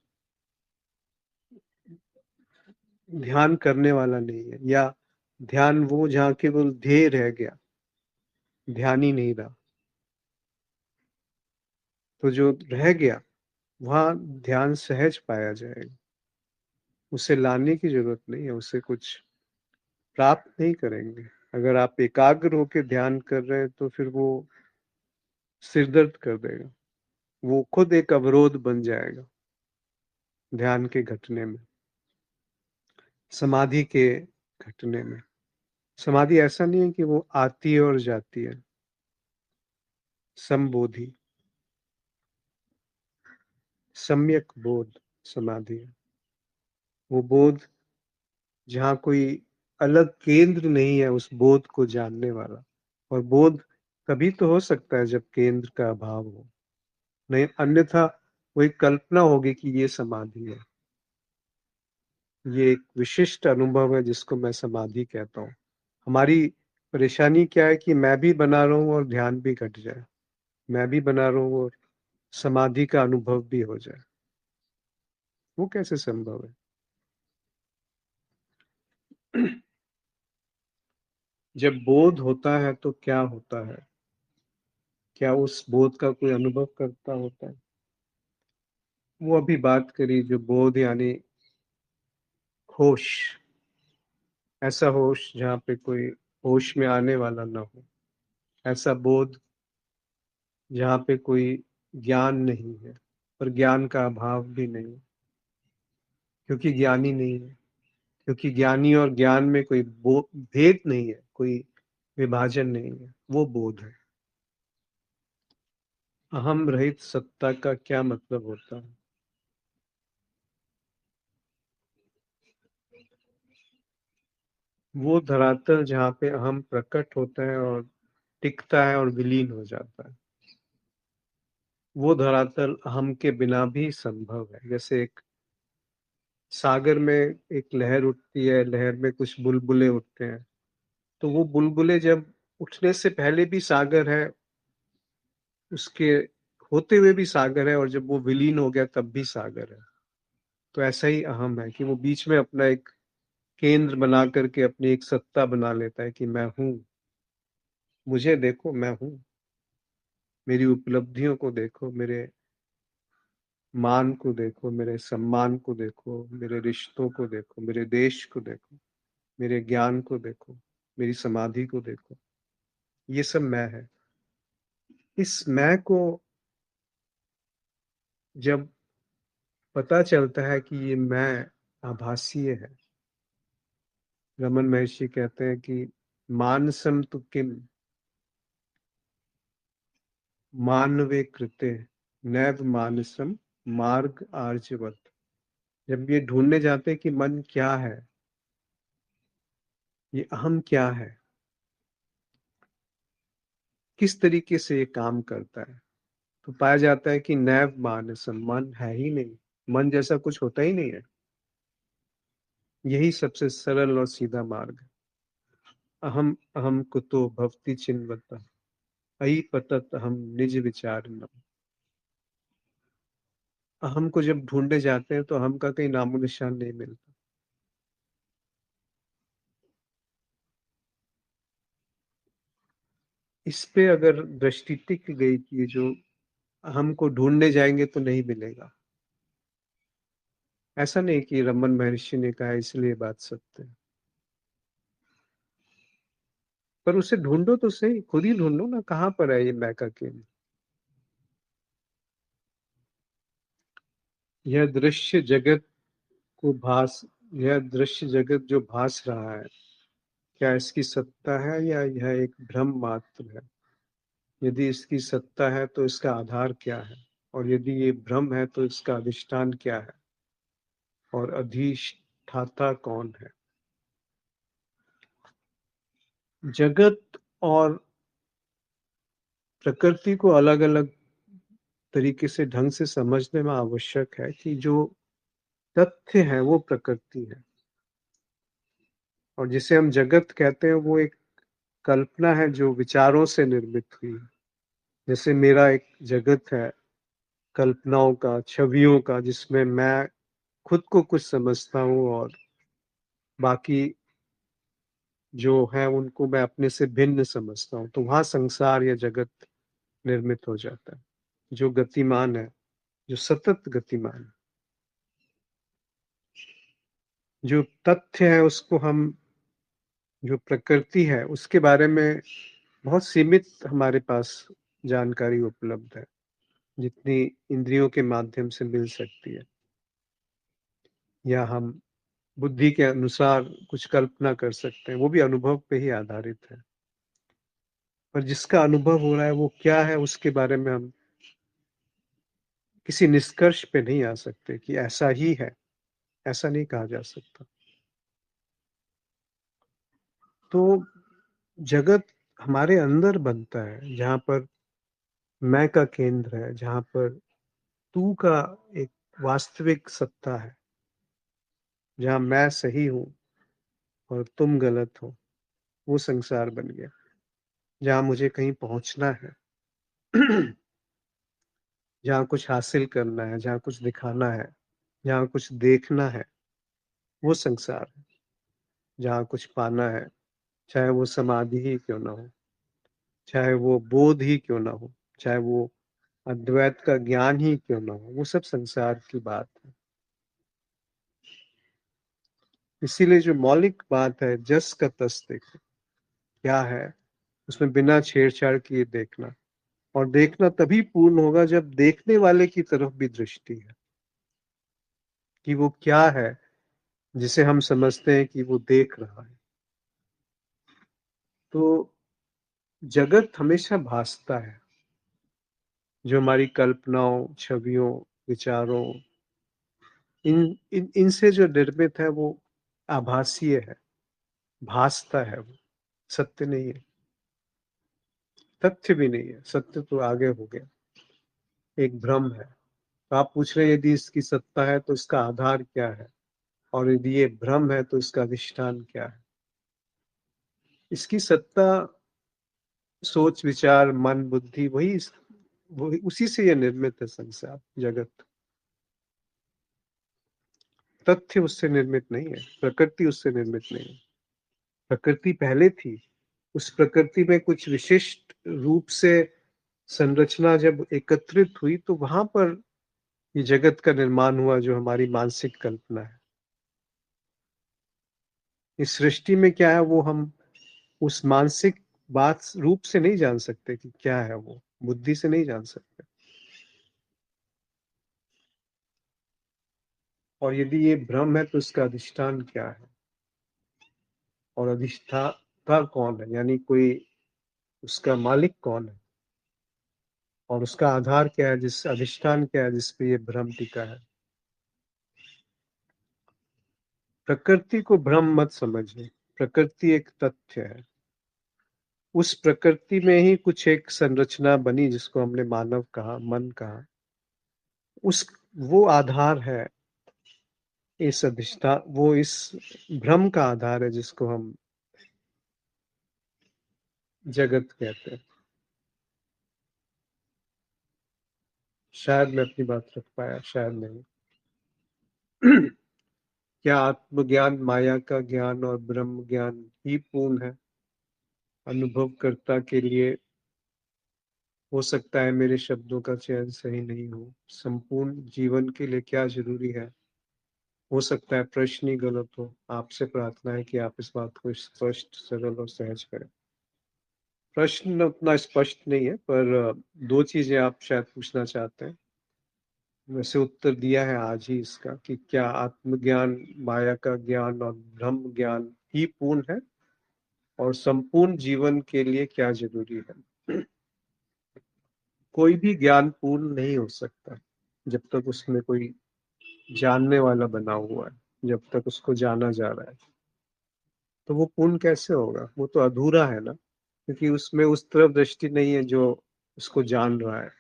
ध्यान करने वाला नहीं है, या ध्यान वो जहाँ केवल ध्येय रह गया, ध्यान ही नहीं रहा। तो जो रह गया वहाँ ध्यान सहज पाया जाएगा। उसे लाने की जरूरत नहीं है, उसे कुछ प्राप्त नहीं करेंगे। अगर आप एकाग्र होकर ध्यान कर रहे हैं तो फिर वो सिर दर्द कर देगा, वो खुद एक अवरोध बन जाएगा ध्यान के घटने में, समाधि के घटने में। समाधि ऐसा नहीं है कि वो आती है और जाती है। संबोधि, सम्यक बोध समाधि है। वो बोध जहाँ कोई अलग केंद्र नहीं है उस बोध को जानने वाला। और बोध तभी तो हो सकता है जब केंद्र का अभाव हो, नहीं अन्यथा वही कल्पना होगी कि ये समाधि है। ये एक विशिष्ट अनुभव है जिसको मैं समाधि कहता हूँ। हमारी परेशानी क्या है कि मैं भी बना रहा हूँ और ध्यान भी घट जाए, मैं भी बना रहा हूँ और समाधि का अनुभव भी हो जाए। वो कैसे संभव है? जब बोध होता है तो क्या होता है? क्या उस बोध का कोई अनुभव करता होता है? वो अभी बात करी, जो बोध यानी होश, ऐसा होश जहाँ पे कोई होश में आने वाला ना हो, ऐसा बोध जहाँ पे कोई ज्ञान नहीं है, पर ज्ञान का अभाव भी नहीं, क्योंकि ज्ञानी नहीं है। क्योंकि ज्ञानी और ज्ञान में कोई भेद नहीं है, कोई विभाजन नहीं है, वो बोध है। अहम रहित सत्ता का क्या मतलब होता है? वो धरातल जहाँ पे अहम प्रकट होता है और टिकता है और विलीन हो जाता है। वो धरातल अहम के बिना भी संभव है। जैसे एक सागर में एक लहर उठती है, लहर में कुछ बुलबुले उठते हैं, तो वो बुलबुले जब उठने से पहले भी सागर है, उसके होते हुए भी सागर है, और जब वो विलीन हो गया तब भी सागर है। तो ऐसा ही अहम है कि वो बीच में अपना एक केंद्र बना करके अपनी एक सत्ता बना लेता है कि मैं हूं, मुझे देखो, मैं हूं, मेरी उपलब्धियों को देखो, मेरे मान को देखो, मेरे सम्मान को देखो, मेरे रिश्तों को देखो, मेरे देश को देखो, मेरे ज्ञान को देखो, मेरी समाधि को देखो। ये सब मैं है। इस मैं को जब पता चलता है कि ये मैं आभासीय है, रमन महर्षि कहते हैं कि मानसम तु किम मानवे कृते नैव मानसम मार्ग आर्जवत। जब ये ढूंढने जाते हैं कि मन क्या है, ये अहम क्या है, किस तरीके से ये काम करता है, तो पाया जाता है कि नैव मानसम, मन है ही नहीं, मन जैसा कुछ होता ही नहीं है। यही सबसे सरल और सीधा मार्ग है। अहम अहम कुतो भवति चिन्वता अयि पतत अहम निज विचारणम। अहम को जब ढूंढने जाते हैं तो अहम का कहीं नामो निशान नहीं मिलता। इस पे अगर दृष्टि टिक गई कि जो अहम को ढूंढने जाएंगे तो नहीं मिलेगा, ऐसा नहीं कि रमन महर्षि ने कहा इसलिए बात सत्य है, पर उसे ढूंढो तो सही, खुद ही ढूंढो ना, कहाँ पर है ये मैं का केंद्र। यह दृश्य जगत को भास यह दृश्य जगत जो भास रहा है, क्या इसकी सत्ता है या यह एक भ्रम मात्र है? यदि इसकी सत्ता है तो इसका आधार क्या है, और यदि ये भ्रम है तो इसका अधिष्ठान क्या है, और अधिष्ठाता कौन है? जगत और प्रकृति को अलग अलग तरीके से ढंग से समझने में आवश्यक है कि जो तथ्य है वो प्रकृति है, और जिसे हम जगत कहते हैं वो एक कल्पना है जो विचारों से निर्मित हुई है। जैसे मेरा एक जगत है कल्पनाओं का, छवियों का, जिसमें मैं खुद को कुछ समझता हूँ और बाकी जो है उनको मैं अपने से भिन्न समझता हूँ, तो वहाँ संसार या जगत निर्मित हो जाता है। जो गतिमान है, जो सतत गतिमान है, जो तथ्य है उसको हम जो प्रकृति है उसके बारे में बहुत सीमित हमारे पास जानकारी उपलब्ध है, जितनी इंद्रियों के माध्यम से मिल सकती है या हम बुद्धि के अनुसार कुछ कल्पना कर सकते हैं, वो भी अनुभव पे ही आधारित है। पर जिसका अनुभव हो रहा है वो क्या है उसके बारे में हम किसी निष्कर्ष पे नहीं आ सकते कि ऐसा ही है, ऐसा नहीं कहा जा सकता। तो जगत हमारे अंदर बनता है, जहाँ पर मैं का केंद्र है, जहाँ पर तू का एक वास्तविक सत्ता है, जहाँ मैं सही हूँ और तुम गलत हो, वो संसार बन गया। जहाँ मुझे कहीं पहुँचना है, जहाँ कुछ हासिल करना है, जहाँ कुछ दिखाना है, जहाँ कुछ देखना है, वो संसार है। जहाँ कुछ पाना है, चाहे वो समाधि ही क्यों ना हो, चाहे वो बोध ही क्यों ना हो, चाहे वो अद्वैत का ज्ञान ही क्यों ना हो, वो सब संसार की बात है। इसीलिए जो मौलिक बात है, जस का तस देखो, क्या है उसमें बिना छेड़छाड़ किए देखना, और देखना तभी पूर्ण होगा जब देखने वाले की तरफ भी दृष्टि है कि वो क्या है जिसे हम समझते हैं कि वो देख रहा है। तो जगत हमेशा भासता है, जो हमारी कल्पनाओं, छवियों, विचारों, इनसे जो निर्मित है वो आभासीय है, भासता है, वो सत्य नहीं है, तथ्य भी नहीं है। सत्य तो आगे हो गया, एक भ्रम है। तो आप पूछ रहे हैं यदि इसकी सत्ता है तो इसका आधार क्या है, और यदि ये भ्रम है तो इसका अधिष्ठान क्या है। इसकी सत्ता सोच, विचार, मन, बुद्धि, वही उसी से ये निर्मित है संसार, जगत। तथ्य उससे निर्मित नहीं है, प्रकृति उससे निर्मित नहीं है। प्रकृति पहले थी, उस प्रकृति में कुछ विशिष्ट रूप से संरचना जब एकत्रित हुई तो वहां पर ये जगत का निर्माण हुआ, जो हमारी मानसिक कल्पना है। इस सृष्टि में क्या है वो हम उस मानसिक बात रूप से नहीं जान सकते कि क्या है, वो बुद्धि से नहीं जान सकते। और यदि ये भ्रम है तो इसका अधिष्ठान क्या है, और अधिष्ठाता कौन है, यानी कोई उसका मालिक कौन है, और उसका आधार क्या है, जिस अधिष्ठान क्या है जिस पे ये भ्रम टिका है। प्रकृति को भ्रम मत समझिए, प्रकृति एक तथ्य है। उस प्रकृति में ही कुछ एक संरचना बनी जिसको हमने मानव कहा, मन कहा, उस वो आधार है, इस अधिष्ठान, वो इस भ्रम का आधार है जिसको हम जगत कहते हैं। शायद मैं अपनी बात रख पाया, शायद नहीं। क्या आत्मज्ञान माया का ज्ञान और ब्रह्म ज्ञान ही पूर्ण है? अनुभवकर्ता के लिए हो सकता है मेरे शब्दों का चयन सही नहीं हो। संपूर्ण जीवन के लिए क्या जरूरी है? हो सकता है प्रश्न ही गलत हो। आपसे प्रार्थना है कि आप इस बात को स्पष्ट, सरल और सहज करें। प्रश्न उतना स्पष्ट नहीं है, पर दो चीजें आप शायद पूछना चाहते हैं। वैसे उत्तर दिया है आज ही इसका कि क्या आत्मज्ञान, माया का ज्ञान और ब्रह्म ज्ञान ही पूर्ण है, और संपूर्ण जीवन के लिए क्या जरूरी है। कोई भी ज्ञान पूर्ण नहीं हो सकता जब तक उसमें कोई जानने वाला बना हुआ है, जब तक उसको जाना जा रहा है। तो वो पूर्ण कैसे होगा? वो तो अधूरा है ना, क्योंकि उसमें उस तरफ दृष्टि नहीं है जो उसको जान रहा है।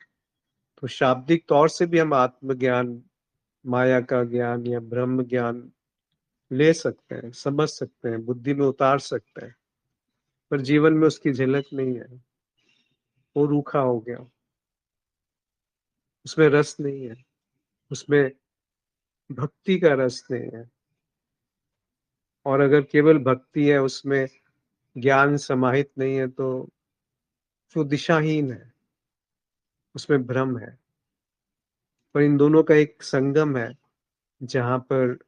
तो शाब्दिक तौर से भी हम आत्मज्ञान, माया का ज्ञान या ब्रह्म ज्ञान ले सकते हैं, समझ सकते हैं, बुद्धि में उतार सकते हैं, पर जीवन में उसकी झलक नहीं है। वो रूखा हो गया, उसमें रस नहीं है, उसमें भक्ति का रस नहीं है। और अगर केवल भक्ति है, उसमें ज्ञान समाहित नहीं है, तो वो दिशाहीन है, उसमें भ्रम है। पर इन दोनों का एक संगम है, जहाँ पर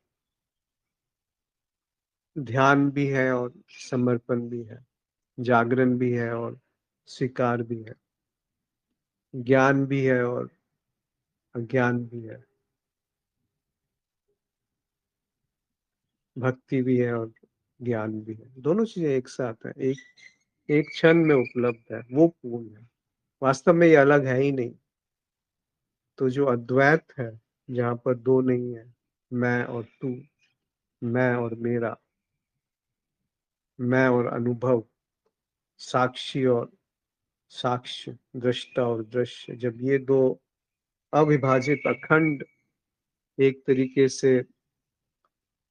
ध्यान भी है और समर्पण भी है, जागरण भी है और स्वीकार भी है, ज्ञान भी है और अज्ञान भी है, भक्ति भी है और ज्ञान भी है। दोनों चीजें एक साथ है, एक एक क्षण में उपलब्ध है, वो पूर्ण है। वास्तव में ये अलग है ही नहीं। तो जो अद्वैत है, जहाँ पर दो नहीं है, मैं और तू, मैं और मेरा, मैं और अनुभव, साक्षी और साक्ष्य, दृष्टा और दृश्य, जब ये दो अविभाजित अखंड एक तरीके से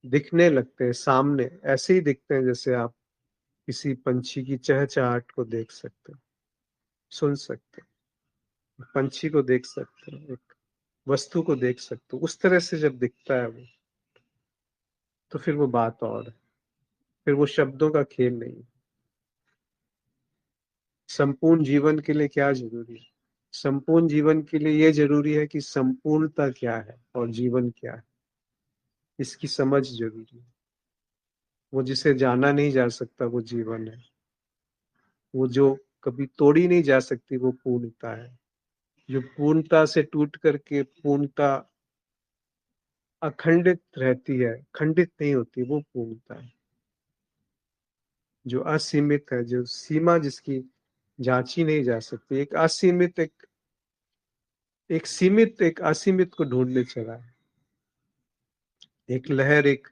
दिखने लगते हैं सामने, ऐसे ही दिखते हैं जैसे आप किसी पंछी की चहचहाट को देख सकते हो, सुन सकते हो, पंछी को देख सकते हो, एक वस्तु को देख सकते हो। उस तरह से जब दिखता है वो, तो फिर वो बात और है, फिर वो शब्दों का खेल नहीं। संपूर्ण जीवन के लिए क्या जरूरी है? संपूर्ण जीवन के लिए ये जरूरी है कि संपूर्णता क्या है और जीवन क्या है, इसकी समझ जरूरी है। वो जिसे जाना नहीं जा सकता वो जीवन है, वो जो कभी तोड़ी नहीं जा सकती वो पूर्णता है, जो पूर्णता से टूट करके पूर्णता अखंडित रहती है, खंडित नहीं होती, वो पूर्णता है। जो असीमित है, जो सीमा जिसकी जांची नहीं जा सकती, एक असीमित एक सीमित एक असीमित को ढूंढने चला है। एक लहर एक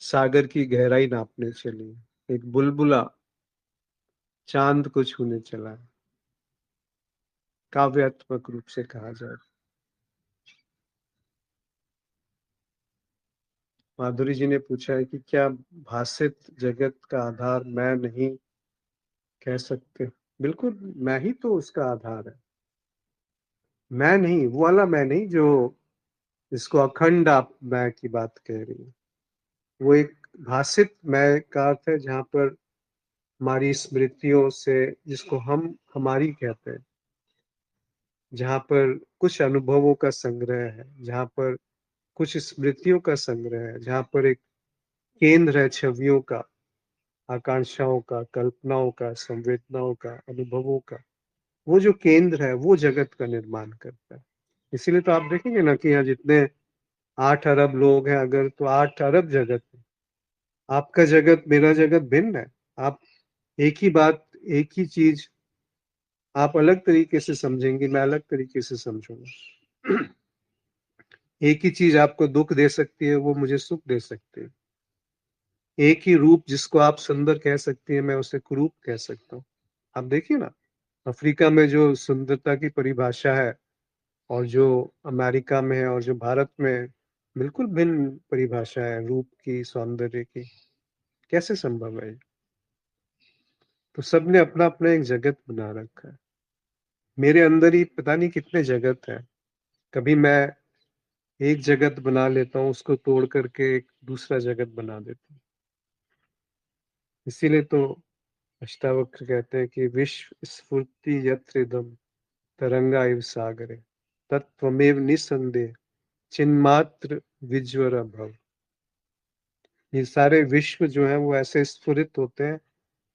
सागर की गहराई नापने चली है, एक बुलबुला चांद को छूने चला है, काव्यात्मक रूप से कहा जाए। माधुरी जी ने पूछा है कि क्या भाषित जगत का आधार मैं नहीं कह सकते? बिल्कुल, मैं ही तो उसका आधार है। मैं नहीं, वो वाला मैं नहीं जो जिसको अखंड आप मैं की बात कह रही है। वो एक भाषित मैं का अर्थ है, जहाँ पर हमारी स्मृतियों से, जिसको हम हमारी कहते हैं, जहाँ पर कुछ अनुभवों का संग्रह है, जहाँ पर कुछ स्मृतियों का संग्रह है, जहाँ पर एक केंद्र है छवियों का, आकांक्षाओं का, कल्पनाओं का, संवेदनाओं का, अनुभवों का। वो जो केंद्र है वो जगत का निर्माण करता है। इसीलिए तो आप देखेंगे ना कि यहाँ जितने 8 अरब लोग हैं अगर, तो 8 अरब जगत है। आपका जगत मेरा जगत भिन्न है। आप एक ही बात, एक ही चीज आप अलग तरीके से समझेंगे, मैं अलग तरीके से समझूंगा। एक ही चीज आपको दुख दे सकती है, वो मुझे सुख दे सकती है। एक ही रूप जिसको आप सुंदर कह सकती है, मैं उसे कुरूप कह सकता हूँ। आप देखिए ना, अफ्रीका में जो सुंदरता की परिभाषा है और जो अमेरिका में है और जो भारत में है, बिल्कुल भिन्न परिभाषा है रूप की, सौंदर्य की। कैसे संभव है? तो सबने अपना अपना एक जगत बना रखा है। मेरे अंदर ही पता नहीं कितने जगत है। कभी मैं एक जगत बना लेता हूँ, उसको तोड़ करके एक दूसरा जगत बना देता हूँ। इसीलिए तो अष्टावक्र कहते हैं कि विश्व स्फूर्ति यत्र इदं तरंगा इव सागरे तत्त्वमेव निसंदेह चिन्मात्र विज्वर भव। ये सारे विश्व जो है वो ऐसे स्फुरित होते हैं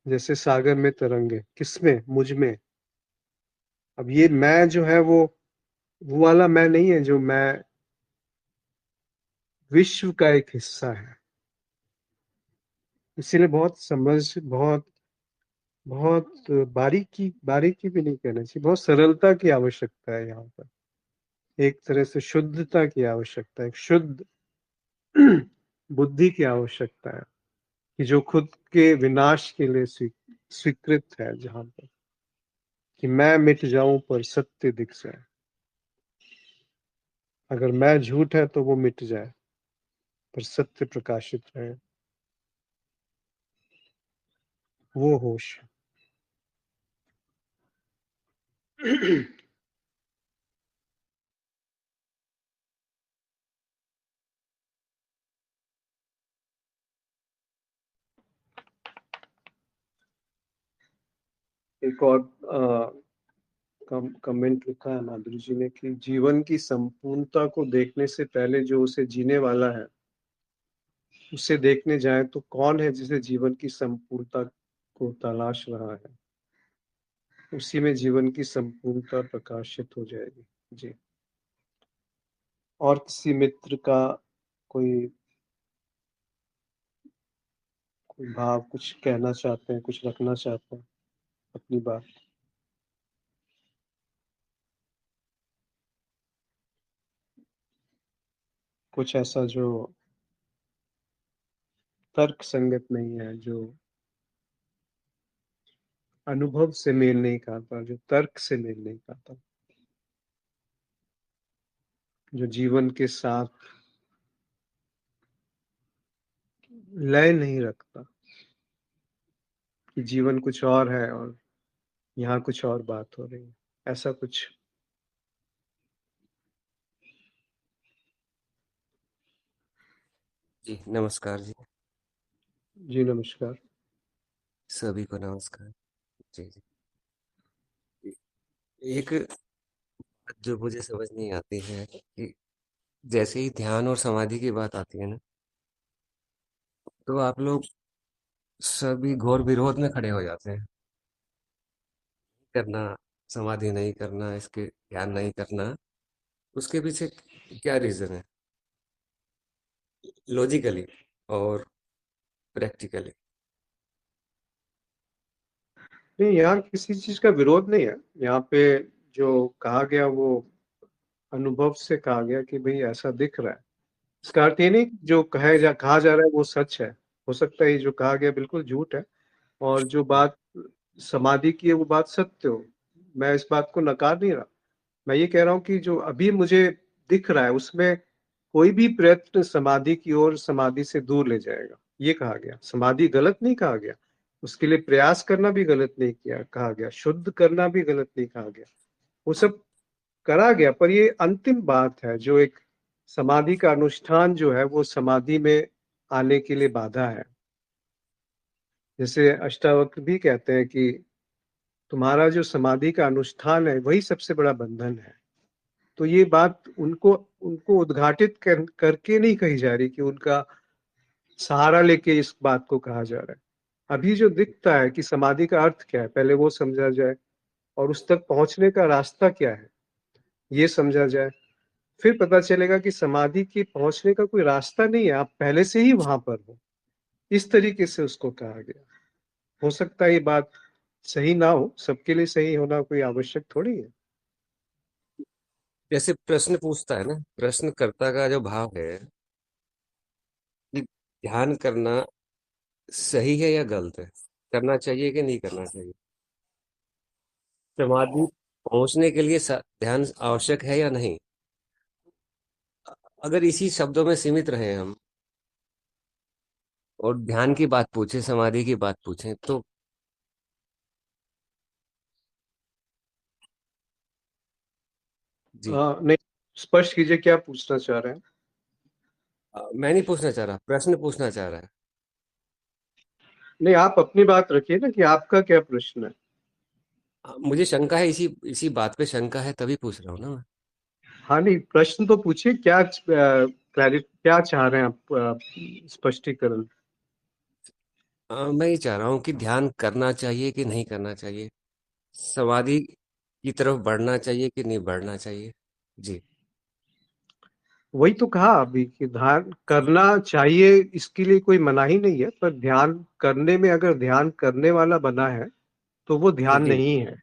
जैसे सागर में तरंगे। किसमें? मुझ में। अब ये मैं जो है वो वाला मैं नहीं है, जो मैं विश्व का एक हिस्सा है। इसीलिए बहुत समझ, बहुत बहुत बारीकी, बारीकी भी नहीं कहना चाहिए, बहुत सरलता की आवश्यकता है यहाँ पर। एक तरह से शुद्धता की आवश्यकता है, एक शुद्ध बुद्धि की आवश्यकता है, कि जो खुद के विनाश के लिए स्वीकृत है, जहां पर कि मैं मिट जाऊं पर सत्य दिख जाए। अगर मैं झूठ है तो वो मिट जाए, पर सत्य प्रकाशित रहे। वो होश। एक और कमेंट लिखा है माधुरी जी ने कि जीवन की संपूर्णता को देखने से पहले जो उसे जीने वाला है उसे देखने जाए तो कौन है जिसे जीवन की संपूर्णता को तलाश रहा है, उसी में जीवन की संपूर्णता प्रकाशित हो जाएगी। जी। और किसी मित्र का कोई कोई भाव, कुछ कहना चाहते हैं, कुछ रखना चाहते हैं अपनी बात? कुछ ऐसा जो तर्क संगत नहीं है, जो अनुभव से मेल नहीं खाता, जो तर्क से मेल नहीं खाता, जो जीवन के साथ लय नहीं रखता कि जीवन कुछ और है और यहाँ कुछ और बात हो रही है, ऐसा कुछ? जी नमस्कार जी। जी नमस्कार। सभी को नमस्कार। जी जी। एक बात जो मुझे समझ नहीं आती है कि जैसे ही ध्यान और समाधि की बात आती है ना, तो आप लोग सभी घोर विरोध में खड़े हो जाते हैं। करना, समाधि नहीं करना, इसके ध्यान नहीं करना, उसके पीछे क्या रीजन है, लॉजिकली और प्रैक्टिकली? नहीं, यहाँ किसी चीज का विरोध नहीं है। यहाँ पे जो कहा गया वो अनुभव से कहा गया कि भाई ऐसा दिख रहा है। इसका अर्थ ये नहीं कि जो कहा जा रहा है वो सच है। हो सकता है ये जो कहा गया बिल्कुल झूठ है, और जो बात समाधि की है वो बात सत्य हो। मैं इस बात को नकार नहीं रहा। मैं ये कह रहा हूँ कि जो अभी मुझे दिख रहा है उसमें कोई भी प्रयत्न समाधि की ओर, समाधि से दूर ले जाएगा, ये कहा गया। समाधि गलत नहीं कहा गया, उसके लिए प्रयास करना भी गलत नहीं किया कहा गया, शुद्ध करना भी गलत नहीं कहा गया, वो सब करा गया। पर ये अंतिम बात है, जो एक समाधि का अनुष्ठान जो है वो समाधि में आने के लिए बाधा है। जैसे अष्टावक्र भी कहते हैं कि तुम्हारा जो समाधि का अनुष्ठान है वही सबसे बड़ा बंधन है। तो ये बात उनको उनको उद्घाटित करके नहीं कही जा रही कि उनका सहारा लेके इस बात को कहा जा रहा है। अभी जो दिखता है कि समाधि का अर्थ क्या है, पहले वो समझा जाए, और उस तक पहुंचने का रास्ता क्या है ये समझा जाए। फिर पता चलेगा कि समाधि के पहुंचने का कोई रास्ता नहीं है, आप पहले से ही वहां पर हो। इस तरीके से उसको कहा गया। हो सकता है ये बात सही ना हो, सबके लिए सही होना कोई आवश्यक थोड़ी है। जैसे प्रश्न पूछता है ना, प्रश्नकर्ता का जो भाव है कि ध्यान करना सही है या गलत है, करना चाहिए कि नहीं करना चाहिए, समाधि पहुंचने के लिए ध्यान आवश्यक है या नहीं। अगर इसी शब्दों में सीमित रहे हम और ध्यान की बात पूछे, समाधि की बात पूछें, तो जी। नहीं, स्पष्ट कीजिए क्या पूछना चाह रहे हैं। मैं नहीं पूछना चाह रहा, प्रश्न पूछना चाह रहा है। नहीं, आप अपनी बात रखिए ना कि आपका क्या प्रश्न है। मुझे शंका है, इसी इसी बात पे शंका है, तभी पूछ रहा हूँ ना मैं। हाँ, नहीं, प्रश्न तो पूछिए, क्या क्या चाह रहे हैं आप, स्पष्टीकरण। मैं ये चाह रहा हूँ कि ध्यान करना चाहिए कि नहीं करना चाहिए, समाधि की तरफ बढ़ना चाहिए कि नहीं बढ़ना चाहिए। जी। वही तो कहा अभी कि ध्यान करना चाहिए, इसके लिए कोई मनाही नहीं है, पर ध्यान करने में अगर ध्यान करने वाला बना है तो वो ध्यान जी। नहीं है।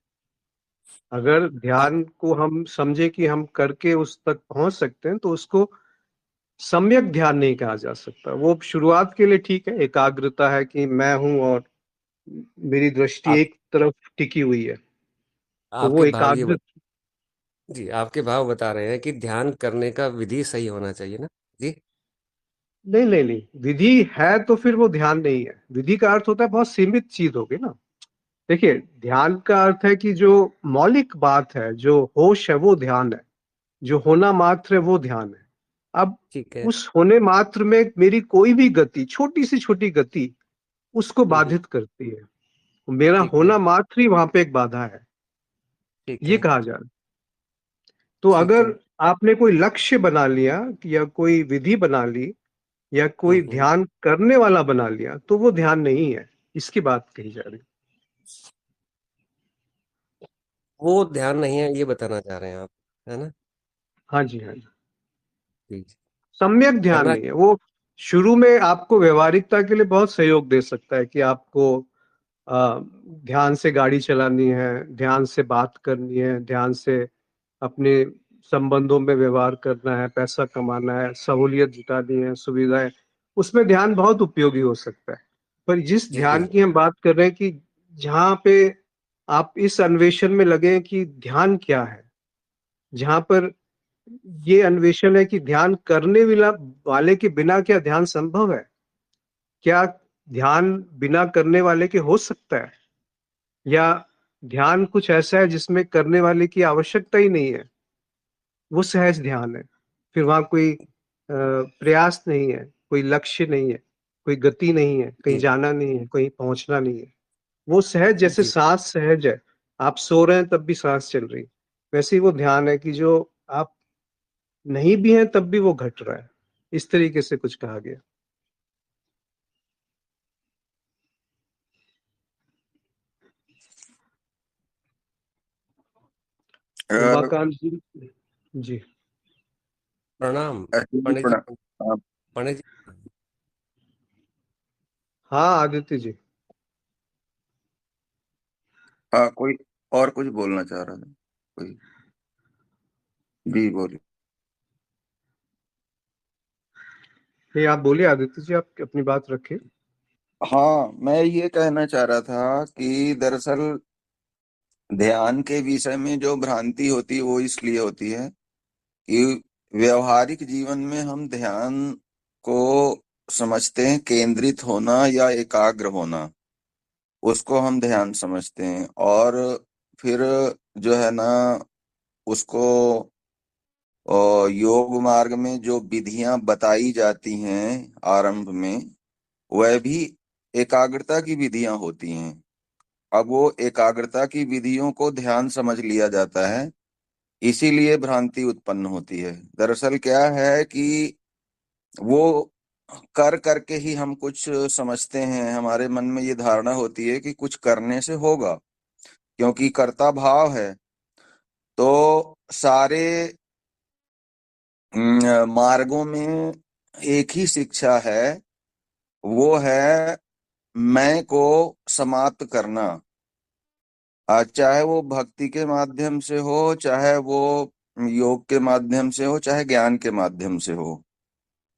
अगर आप ध्यान को हम समझे कि हम करके उस तक पहुंच सकते हैं तो उसको सम्यक ध्यान नहीं कहा जा सकता। वो शुरुआत के लिए ठीक है, एकाग्रता है कि मैं हूं और मेरी दृष्टि आप एक तरफ टिकी हुई है, तो वो आपके भाव एकाग्र। जी, आपके भाव बता रहे हैं कि ध्यान करने का विधि सही होना चाहिए ना। जी। नहीं नहीं नहीं, विधि है तो फिर वो ध्यान नहीं है। विधि का अर्थ होता है बहुत सीमित चीज होगी ना। देखिए, ध्यान का अर्थ है कि जो मौलिक बात है, जो होश है वो ध्यान है, जो होना मात्र है वो ध्यान है। अब ठीक है। उस होने मात्र में मेरी कोई भी गति, छोटी से छोटी गति, उसको हम्म। बाधित करती है। मेरा ठीक है। होना मात्र ही वहां पे एक बाधा है, ठीक ये है। कहा जा रहा है। तो ठीक अगर है। आपने कोई लक्ष्य बना लिया या कोई विधि बना ली या कोई हम्म। ध्यान करने वाला बना लिया, तो वो ध्यान नहीं है, इसकी बात कही जा रही है। वो ध्यान नहीं है ये बताना चाह रहे हैं आप, है ना? हाँ जी, हाँ जी। जी। सम्यक ध्यान करना। नहीं है वो। शुरू में आपको व्यवहारिकता के लिए बहुत सहयोग दे सकता है कि आपको अ, ध्यान से गाड़ी चलानी है, ध्यान से बात करनी है, ध्यान से अपने संबंधों में व्यवहार करना है, पैसा कमाना है, सहूलियत जुटानी है, सुविधाएं, उसमें ध्यान बहुत उपयोगी हो सकता है। पर जिस जी ध्यान जी। की हम बात कर रहे हैं कि जहाँ पे आप इस अन्वेषण में लगे हैं कि ध्यान क्या है, जहाँ पर ये अन्वेषण है कि ध्यान करने वाले के बिना क्या ध्यान संभव है? क्या ध्यान बिना करने वाले के हो सकता है? या ध्यान कुछ ऐसा है जिसमें करने वाले की आवश्यकता ही नहीं है, वो सहज ध्यान है। फिर वहां कोई प्रयास नहीं है, कोई लक्ष्य नहीं है, कोई गति नहीं है, कहीं जी जाना नहीं है, कहीं पहुंचना नहीं है। वो सहज, जैसे जी। सांस सहज है, आप सो रहे हैं तब भी सांस चल रही है, वैसे ही वो ध्यान है कि जो आप नहीं भी हैं तब भी वो घट रहा है। इस तरीके से कुछ कहा गया। उमाकांत जी। जी। प्रणाम। जी पंडित जी। प्रणाम। पंडित जी। हाँ आदित्य जी। हाँ, कोई और कुछ बोलना चाह रहा था कोई? जी बोलिए। नहीं, आप बोलिए आदित्य जी, आप अपनी बात रखिए। हाँ, मैं ये कहना चाह रहा था कि दरअसल ध्यान के विषय में जो भ्रांति होती है वो इसलिए होती है कि व्यवहारिक जीवन में हम ध्यान को समझते हैं केंद्रित होना या एकाग्र होना, उसको हम ध्यान समझते हैं। और फिर जो है ना, उसको योग मार्ग में जो विधियां बताई जाती हैं आरंभ में, वह भी एकाग्रता की विधियां होती हैं। अब वो एकाग्रता की विधियों को ध्यान समझ लिया जाता है, इसीलिए भ्रांति उत्पन्न होती है। दरअसल क्या है कि वो कर करके ही हम कुछ समझते हैं, हमारे मन में ये धारणा होती है कि कुछ करने से होगा, क्योंकि कर्ता भाव है। तो सारे मार्गों में एक ही शिक्षा है, वो है मैं को समाप्त करना। चाहे वो भक्ति के माध्यम से हो, चाहे वो योग के माध्यम से हो, चाहे ज्ञान के माध्यम से हो।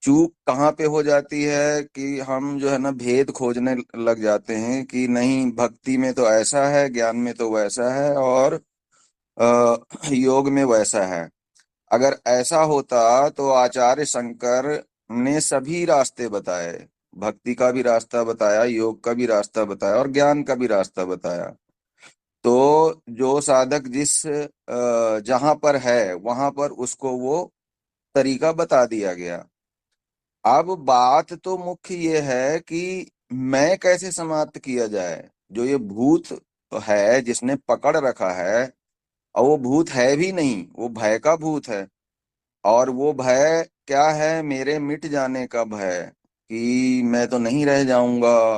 चूक कहाँ पे हो जाती है कि हम जो है ना भेद खोजने लग जाते हैं कि नहीं, भक्ति में तो ऐसा है, ज्ञान में तो वैसा है, और योग में वैसा है। अगर ऐसा होता तो आचार्य शंकर ने सभी रास्ते बताए, भक्ति का भी रास्ता बताया, योग का भी रास्ता बताया, और ज्ञान का भी रास्ता बताया। तो जो साधक जिस जहां पर है वहां पर उसको वो तरीका बता दिया गया। अब बात तो मुख्य ये है कि मैं कैसे समाप्त किया जाए। जो ये भूत है जिसने पकड़ रखा है, और वो भूत है भी नहीं, वो भय का भूत है। और वो भय क्या है? मेरे मिट जाने का भय, कि मैं तो नहीं रह जाऊंगा।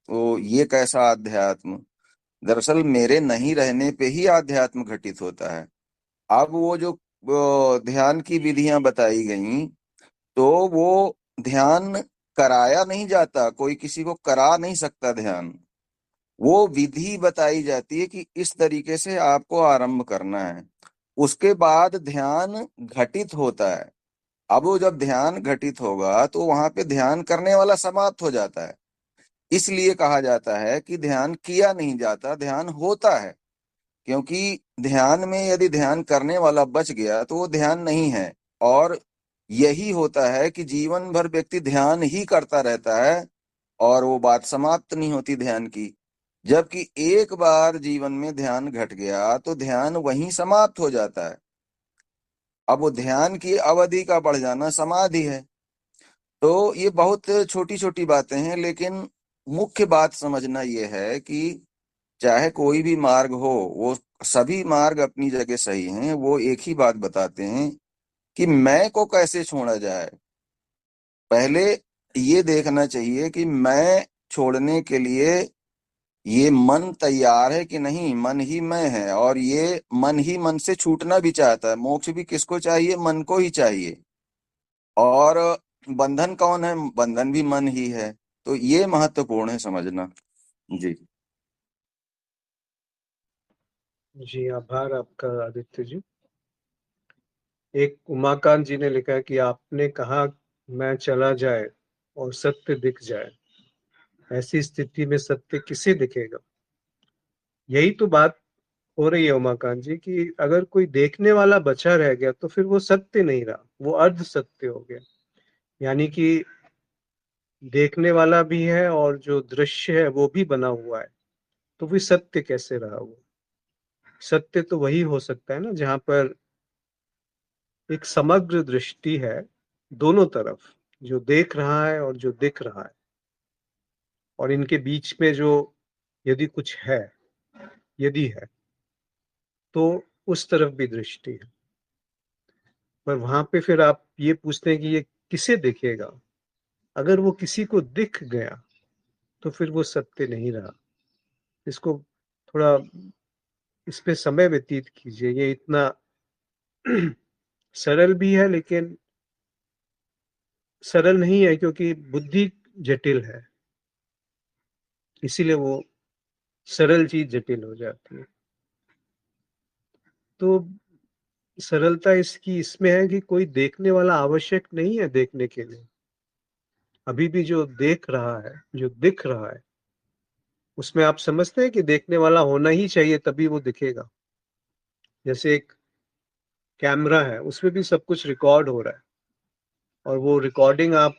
तो ये कैसा अध्यात्म? दरअसल मेरे नहीं रहने पे ही आध्यात्म घटित होता है। अब वो जो ध्यान की विधियां बताई गई, तो वो ध्यान कराया नहीं जाता, कोई किसी को करा नहीं सकता ध्यान। वो विधि बताई जाती है कि इस तरीके से आपको आरंभ करना है। उसके बाद ध्यान घटित होता है। अब वो जब ध्यान घटित होगा तो वहां पे ध्यान करने वाला समाप्त हो जाता है। इसलिए कहा जाता है कि ध्यान किया नहीं जाता, ध्यान होता है। क्योंकि ध्यान में यदि ध्यान करने वाला बच गया तो वो ध्यान नहीं है। और यही होता है कि जीवन भर व्यक्ति ध्यान ही करता रहता है, और वो बात समाप्त नहीं होती ध्यान की। जबकि एक बार जीवन में ध्यान घट गया तो ध्यान वहीं समाप्त हो जाता है। अब वो ध्यान की अवधि का बढ़ जाना समाधि है। तो ये बहुत छोटी छोटी बातें हैं, लेकिन मुख्य बात समझना ये है कि चाहे कोई भी मार्ग हो, वो सभी मार्ग अपनी जगह सही हैं। वो एक ही बात बताते हैं कि मैं को कैसे छोड़ा जाए। पहले ये देखना चाहिए कि मैं छोड़ने के लिए ये मन तैयार है कि नहीं। मन ही मैं है, और ये मन ही मन से छूटना भी चाहता है। मोक्ष भी किसको चाहिए? मन को ही चाहिए। और बंधन कौन है? बंधन भी मन ही है। तो ये महत्वपूर्ण है समझना। जी। जी, आभार आपका आदित्य जी। एक उमाकांत जी ने लिखा है कि आपने कहा मैं चला जाए और सत्य दिख जाए, ऐसी स्थिति में सत्य किसे दिखेगा? यही तो बात हो रही है उमाकांत जी, कि अगर कोई देखने वाला बचा रह गया तो फिर वो सत्य नहीं रहा, वो अर्ध सत्य हो गया। यानी कि देखने वाला भी है और जो दृश्य है वो भी बना हुआ है, तो फिर सत्य कैसे रहा वो? सत्य तो वही हो सकता है ना जहां पर एक समग्र दृष्टि है, दोनों तरफ, जो देख रहा है और जो दिख रहा है, और इनके बीच में जो यदि कुछ है, यदि है, तो उस तरफ भी दृष्टि है। पर वहां पे फिर आप ये पूछते हैं कि ये किसे दिखेगा? अगर वो किसी को दिख गया तो फिर वो सत्य नहीं रहा। इसको थोड़ा, इस पे समय व्यतीत कीजिए। ये इतना सरल भी है लेकिन सरल नहीं है, क्योंकि बुद्धि जटिल है, इसीलिए वो सरल चीज जटिल हो जाती है। तो सरलता इसकी इसमें है कि कोई देखने वाला आवश्यक नहीं है देखने के लिए। अभी भी जो देख रहा है, जो दिख रहा है, उसमें आप समझते हैं कि देखने वाला होना ही चाहिए तभी वो दिखेगा। जैसे एक कैमरा है, उसमें भी सब कुछ रिकॉर्ड हो रहा है, और वो रिकॉर्डिंग आप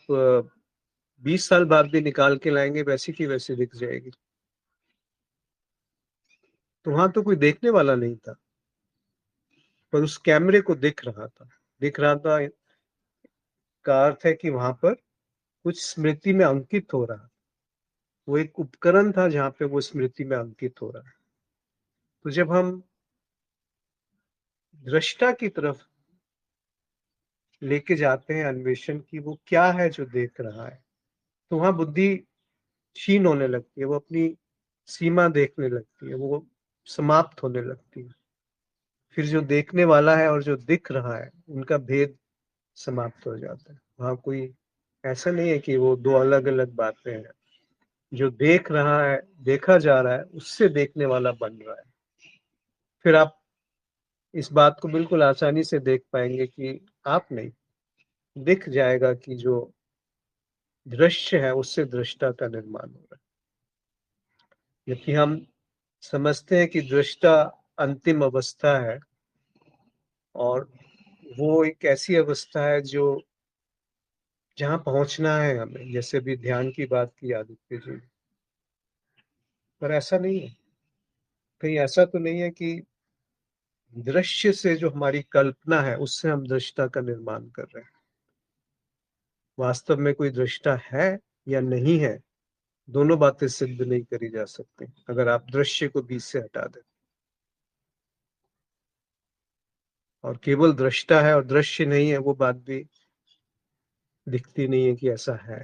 20 साल बाद भी निकाल के लाएंगे, वैसी की वैसी दिख जाएगी। तो वहां तो कोई देखने वाला नहीं था, पर उस कैमरे को दिख रहा था। दिख रहा था का अर्थ है कि वहां पर कुछ स्मृति में अंकित हो रहा। वो एक उपकरण था जहां पे वो स्मृति में अंकित हो रहा है। तो जब हम दृष्टा की तरफ लेके जाते हैं अन्वेषण की, वो क्या है जो देख रहा है, तो वहां बुद्धि क्षीण होने लगती है, वो अपनी सीमा देखने लगती है, वो समाप्त होने लगती है। फिर जो देखने वाला है और जो दिख रहा है, उनका भेद समाप्त हो जाता है। वहां कोई ऐसा नहीं है कि वो दो अलग अलग बातें हैं। जो देख रहा है, देखा जा रहा है, उससे देखने वाला बन रहा है। फिर आप इस बात को बिल्कुल आसानी से देख पाएंगे कि आप नहीं, दिख जाएगा कि जो दृश्य है उससे दृष्टा का निर्माण हो रहा है। जबकि हम समझते हैं कि दृष्टा अंतिम अवस्था है, और वो एक ऐसी अवस्था है जो जहां पहुंचना है हमें, जैसे भी ध्यान की बात की आदित्य जी। पर ऐसा नहीं है, कहीं ऐसा तो नहीं है कि दृश्य से जो हमारी कल्पना है उससे हम दृष्टा का निर्माण कर रहे हैं। वास्तव में कोई दृष्टा है या नहीं है, दोनों बातें सिद्ध नहीं करी जा सकती अगर आप दृश्य को बीच से हटा दें। और केवल दृष्टा है और दृश्य नहीं है, वो बात भी दिखती नहीं है कि ऐसा है।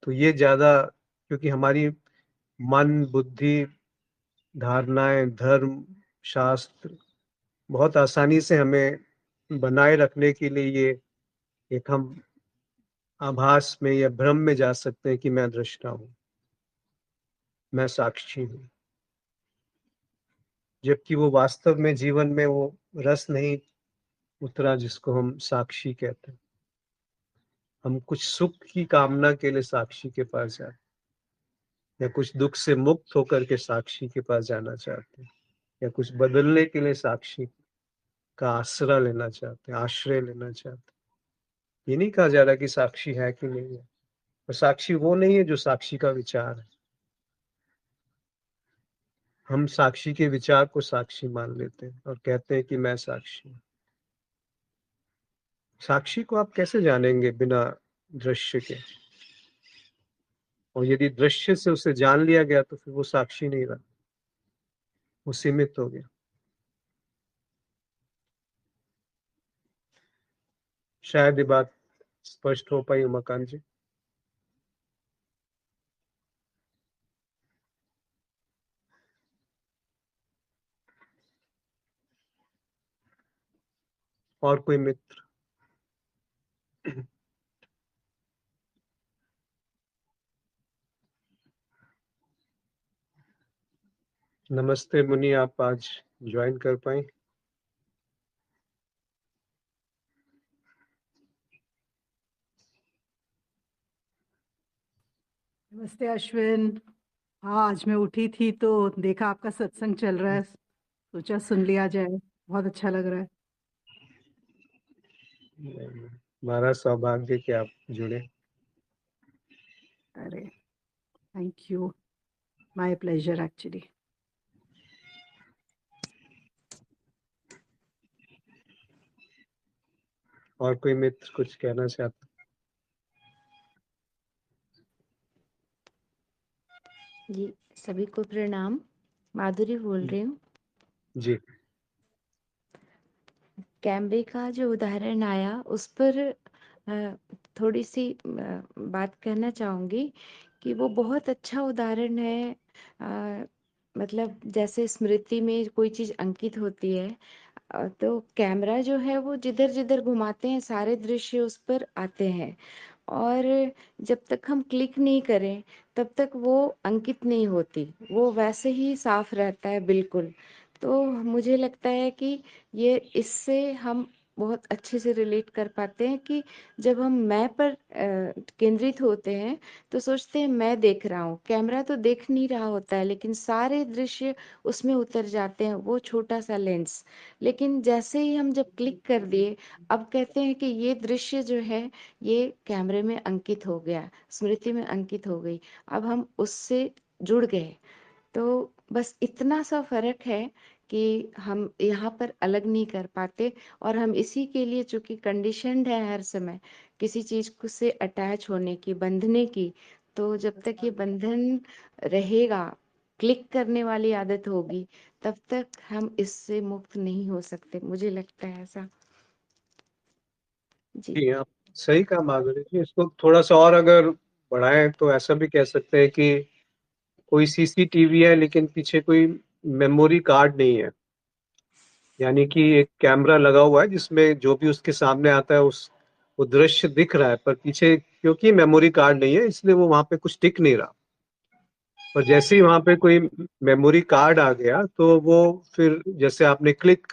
तो ये ज्यादा, क्योंकि हमारी मन, बुद्धि, धारणाएं, धर्म, शास्त्र बहुत आसानी से हमें बनाए रखने के लिए ये एक हम आभास में या भ्रम में जा सकते हैं कि मैं दृष्टा हूं, मैं साक्षी हूं। जबकि वो वास्तव में जीवन में वो रस नहीं उतरा जिसको हम साक्षी कहते हैं। हम कुछ सुख की कामना के लिए साक्षी के पास जाते हैं, या कुछ दुख से मुक्त होकर के साक्षी के पास जाना चाहते हैं, या कुछ बदलने के लिए साक्षी का आसरा लेना चाहते हैं, आश्रय लेना चाहते हैं। ये नहीं कहा जा रहा कि साक्षी है कि नहीं है, और साक्षी वो नहीं है जो साक्षी का विचार है। हम साक्षी के विचार को साक्षी मान लेते हैं और कहते हैं कि मैं साक्षी हूं। साक्षी को आप कैसे जानेंगे बिना दृश्य के? और यदि दृश्य से उसे जान लिया गया तो फिर वो साक्षी नहीं रहा, वो सीमित हो गया। शायद ये बात स्पष्ट हो पाई उमाकांत जी। और कोई मित्र? नमस्ते मुनि, आप आज ज्वाइन कर पाए? नमस्ते अश्विन। हाँ, आज मैं उठी थी तो देखा आपका सत्संग चल रहा है, सोचा सुन लिया जाए। बहुत अच्छा लग रहा है। हमारा सौभाग्य कि आप जुड़े। अरे thank you, my pleasure actually. और कोई मित्र कुछ कहना चाहता? जी, सभी को प्रणाम। माधुरी बोल रही हूँ। जी। कैमरे का जो उदाहरण आया उस पर थोड़ी सी बात कहना चाहूँगी कि वो बहुत अच्छा उदाहरण है। मतलब जैसे स्मृति में कोई चीज़ अंकित होती है, तो कैमरा जो है वो जिधर जिधर घुमाते हैं सारे दृश्य उस पर आते हैं, और जब तक हम क्लिक नहीं करें तब तक वो अंकित नहीं होती, वो वैसे ही साफ रहता है बिल्कुल। तो मुझे लगता है कि ये इससे हम बहुत अच्छे से रिलेट कर पाते हैं कि जब हम मैं पर केंद्रित होते हैं तो सोचते हैं मैं देख रहा हूँ, कैमरा तो देख नहीं रहा होता है लेकिन सारे दृश्य उसमें उतर जाते हैं, वो छोटा सा लेंस। लेकिन जैसे ही हम जब क्लिक कर दिए, अब कहते हैं कि ये दृश्य जो है ये कैमरे में अंकित हो गया, स्मृति में अंकित हो गई, अब हम उससे जुड़ गए। तो बस इतना सा फर्क है कि हम यहाँ पर अलग नहीं कर पाते, और हम इसी के लिए चूंकि कंडीशनड है हर समय किसी चीज को से अटैच होने की, बंधने की, तो जब तक ये बंधन रहेगा, क्लिक करने वाली आदत होगी, तब तक हम इससे मुक्त नहीं हो सकते, मुझे लगता है ऐसा। जी जी, आप सही कहा माधुरी जी। इसको थोड़ा सा और अगर बढ़ाएं तो ऐसा भी कह सकते हैं कि कोई सीसीटीवी है लेकिन पीछे कोई मेमोरी कार्ड नहीं है। यानी कि एक कैमरा लगा हुआ है जिसमें जो भी उसके सामने आता है उस वो दृश्य दिख रहा है, पर पीछे क्योंकि मेमोरी कार्ड नहीं है इसलिए वो वहां पे कुछ टिक नहीं रहा। और जैसे ही वहां पे कोई मेमोरी कार्ड आ गया तो वो फिर जैसे आपने क्लिक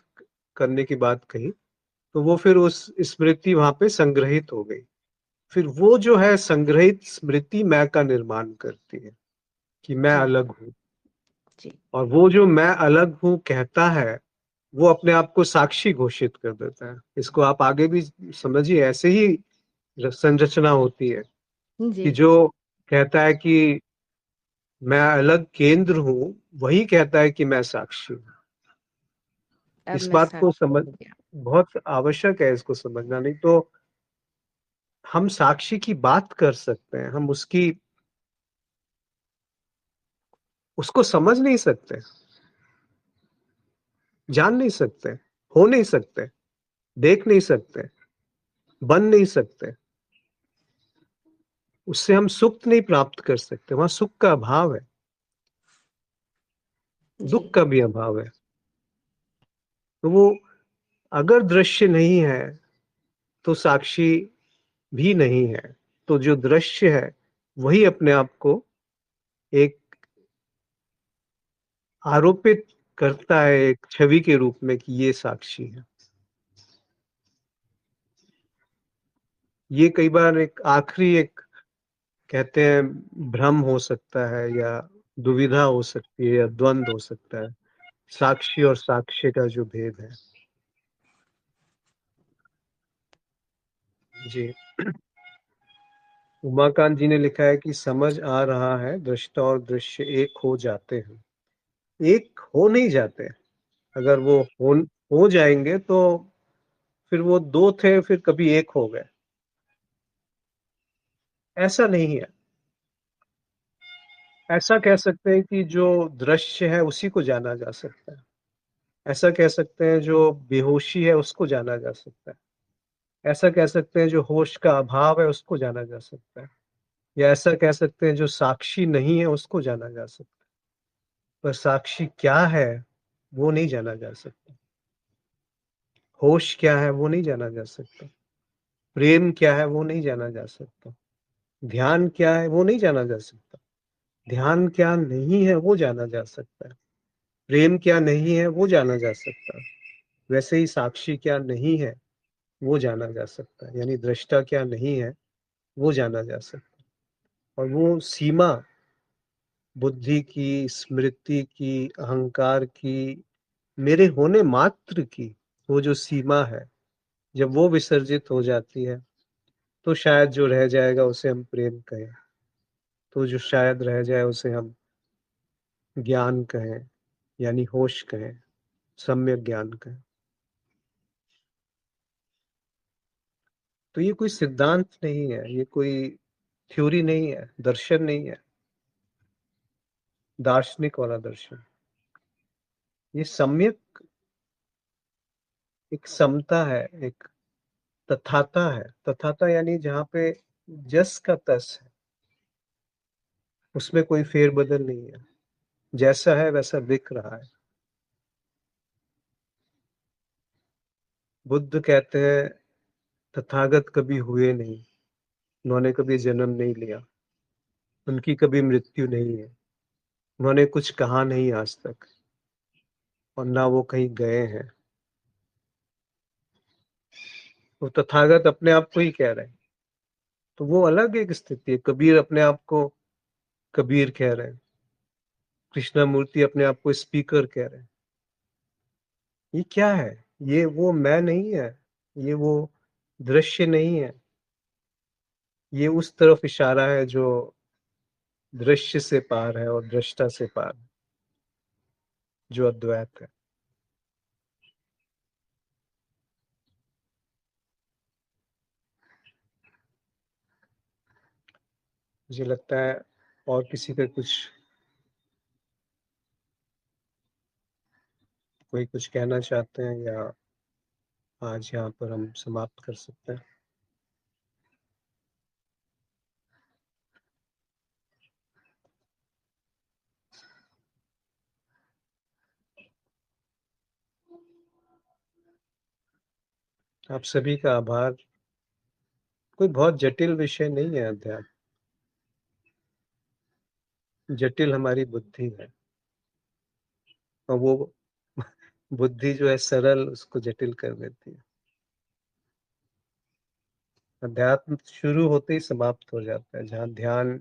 करने की बात कही, तो वो फिर उस स्मृति वहां पे संग्रहित हो गई। फिर वो जो है संग्रहित स्मृति मैं का निर्माण करती है कि मैं जी अलग हूँ। जी और वो जो मैं अलग हूँ कहता है वो अपने आप को साक्षी घोषित कर देता है। इसको आप आगे भी समझिए, ऐसे ही संरचना होती है जी। कि जो कहता है कि मैं अलग केंद्र हूँ वही कहता है कि मैं साक्षी हूँ। अब इस मैं बात को साक्षी समझ हो गया। बहुत आवश्यक है, इसको समझना। नहीं तो हम साक्षी की बात कर सकते हैं, हम उसको समझ नहीं सकते, जान नहीं सकते, हो नहीं सकते, देख नहीं सकते, बन नहीं सकते। उससे हम सुख नहीं प्राप्त कर सकते, वहां सुख का अभाव है, जी दुख का भी अभाव है। तो वो अगर दृश्य नहीं है तो साक्षी भी नहीं है। तो जो दृश्य है वही अपने आप को एक आरोपित करता है एक छवि के रूप में कि ये साक्षी है। ये कई बार एक आखिरी एक कहते हैं भ्रम हो सकता है, या दुविधा हो सकती है, या द्वंद हो सकता है, साक्षी और साक्ष्य का जो भेद है। जी। उमाकांत जी ने लिखा है कि समझ आ रहा है दृष्टा और दृश्य एक हो जाते हैं। एक हो नहीं जाते। अगर वो हो जाएंगे तो फिर वो दो थे फिर कभी एक हो गए, ऐसा नहीं है। ऐसा कह सकते हैं कि जो दृश्य है उसी को जाना जा सकता है। ऐसा कह सकते हैं जो बेहोशी है उसको जाना जा सकता है। ऐसा कह सकते हैं जो होश का अभाव है उसको जाना जा सकता है। या ऐसा कह सकते हैं जो साक्षी नहीं है उसको जाना जा सकता है। पर साक्षी क्या है वो नहीं जाना जा सकता। होश क्या है वो नहीं जाना जा सकता। प्रेम क्या है वो नहीं जाना जा सकता। ध्यान क्या है वो नहीं जाना जा सकता। ध्यान क्या नहीं है वो जाना जा सकता है। प्रेम क्या नहीं है वो जाना जा सकता है। वैसे ही साक्षी क्या नहीं है वो जाना जा सकता है। यानी दृष्टा क्या नहीं है वो जाना जा सकता है। और वो सीमा बुद्धि की, स्मृति की, अहंकार की, मेरे होने मात्र की, वो जो सीमा है, जब वो विसर्जित हो जाती है तो शायद जो रह जाएगा उसे हम प्रेम कहें। तो जो शायद रह जाए उसे हम ज्ञान कहें, यानी होश कहें, सम्यक ज्ञान कहें। तो ये कोई सिद्धांत नहीं है, ये कोई थ्योरी नहीं है, दर्शन नहीं है, दार्शनिक वाला दर्शन। ये सम्यक एक समता है, एक तथाता है। तथाता यानी जहाँ पे जस का तस है, उसमें कोई फेरबदल नहीं है, जैसा है वैसा दिख रहा है। बुद्ध कहते हैं तथागत कभी हुए नहीं, उन्होंने कभी जन्म नहीं लिया, उनकी कभी मृत्यु नहीं है, उन्होंने कुछ कहा नहीं आज तक, और ना वो कहीं गए हैं। वो तथागत अपने आप को ही कह रहे हैं। तो वो अलग एक स्थिति है। कबीर अपने आप को कबीर कह रहे हैं, कृष्णमूर्ति अपने आप को स्पीकर कह रहे हैं। ये क्या है? ये वो मैं नहीं है, ये वो दृश्य नहीं है, ये उस तरफ इशारा है जो दृश्य से पार है और दृष्टा से पार है, जो अद्वैत है। मुझे लगता है और किसी का कोई कुछ कहना चाहते हैं, या आज यहाँ पर हम समाप्त कर सकते हैं। आप सभी का आभार। कोई बहुत जटिल विषय नहीं है अध्यात्म, जटिल हमारी बुद्धि है, और वो बुद्धि जो है सरल उसको जटिल कर देती है। अध्यात्म शुरू होते ही समाप्त हो जाता है। जहाँ ध्यान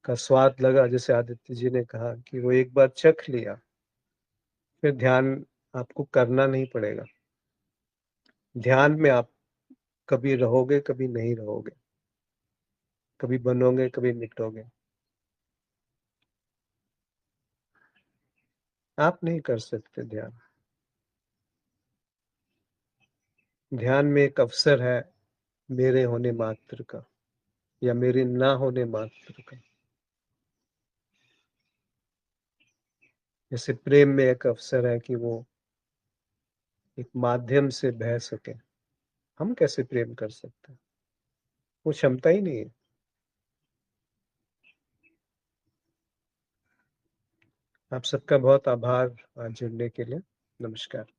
का स्वाद लगा, जैसे आदित्य जी ने कहा कि वो एक बार चख लिया, फिर ध्यान आपको करना नहीं पड़ेगा। ध्यान में आप कभी रहोगे, कभी नहीं रहोगे, कभी बनोगे, कभी मिटोगे। आप नहीं कर सकते ध्यान। ध्यान में एक अवसर है मेरे होने मात्र का, या मेरे ना होने मात्र का। जैसे प्रेम में एक अवसर है कि वो एक माध्यम से बह सके। हम कैसे प्रेम कर सकते हैं? वो क्षमता ही नहीं है। आप सबका बहुत आभार आज जुड़ने के लिए। नमस्कार।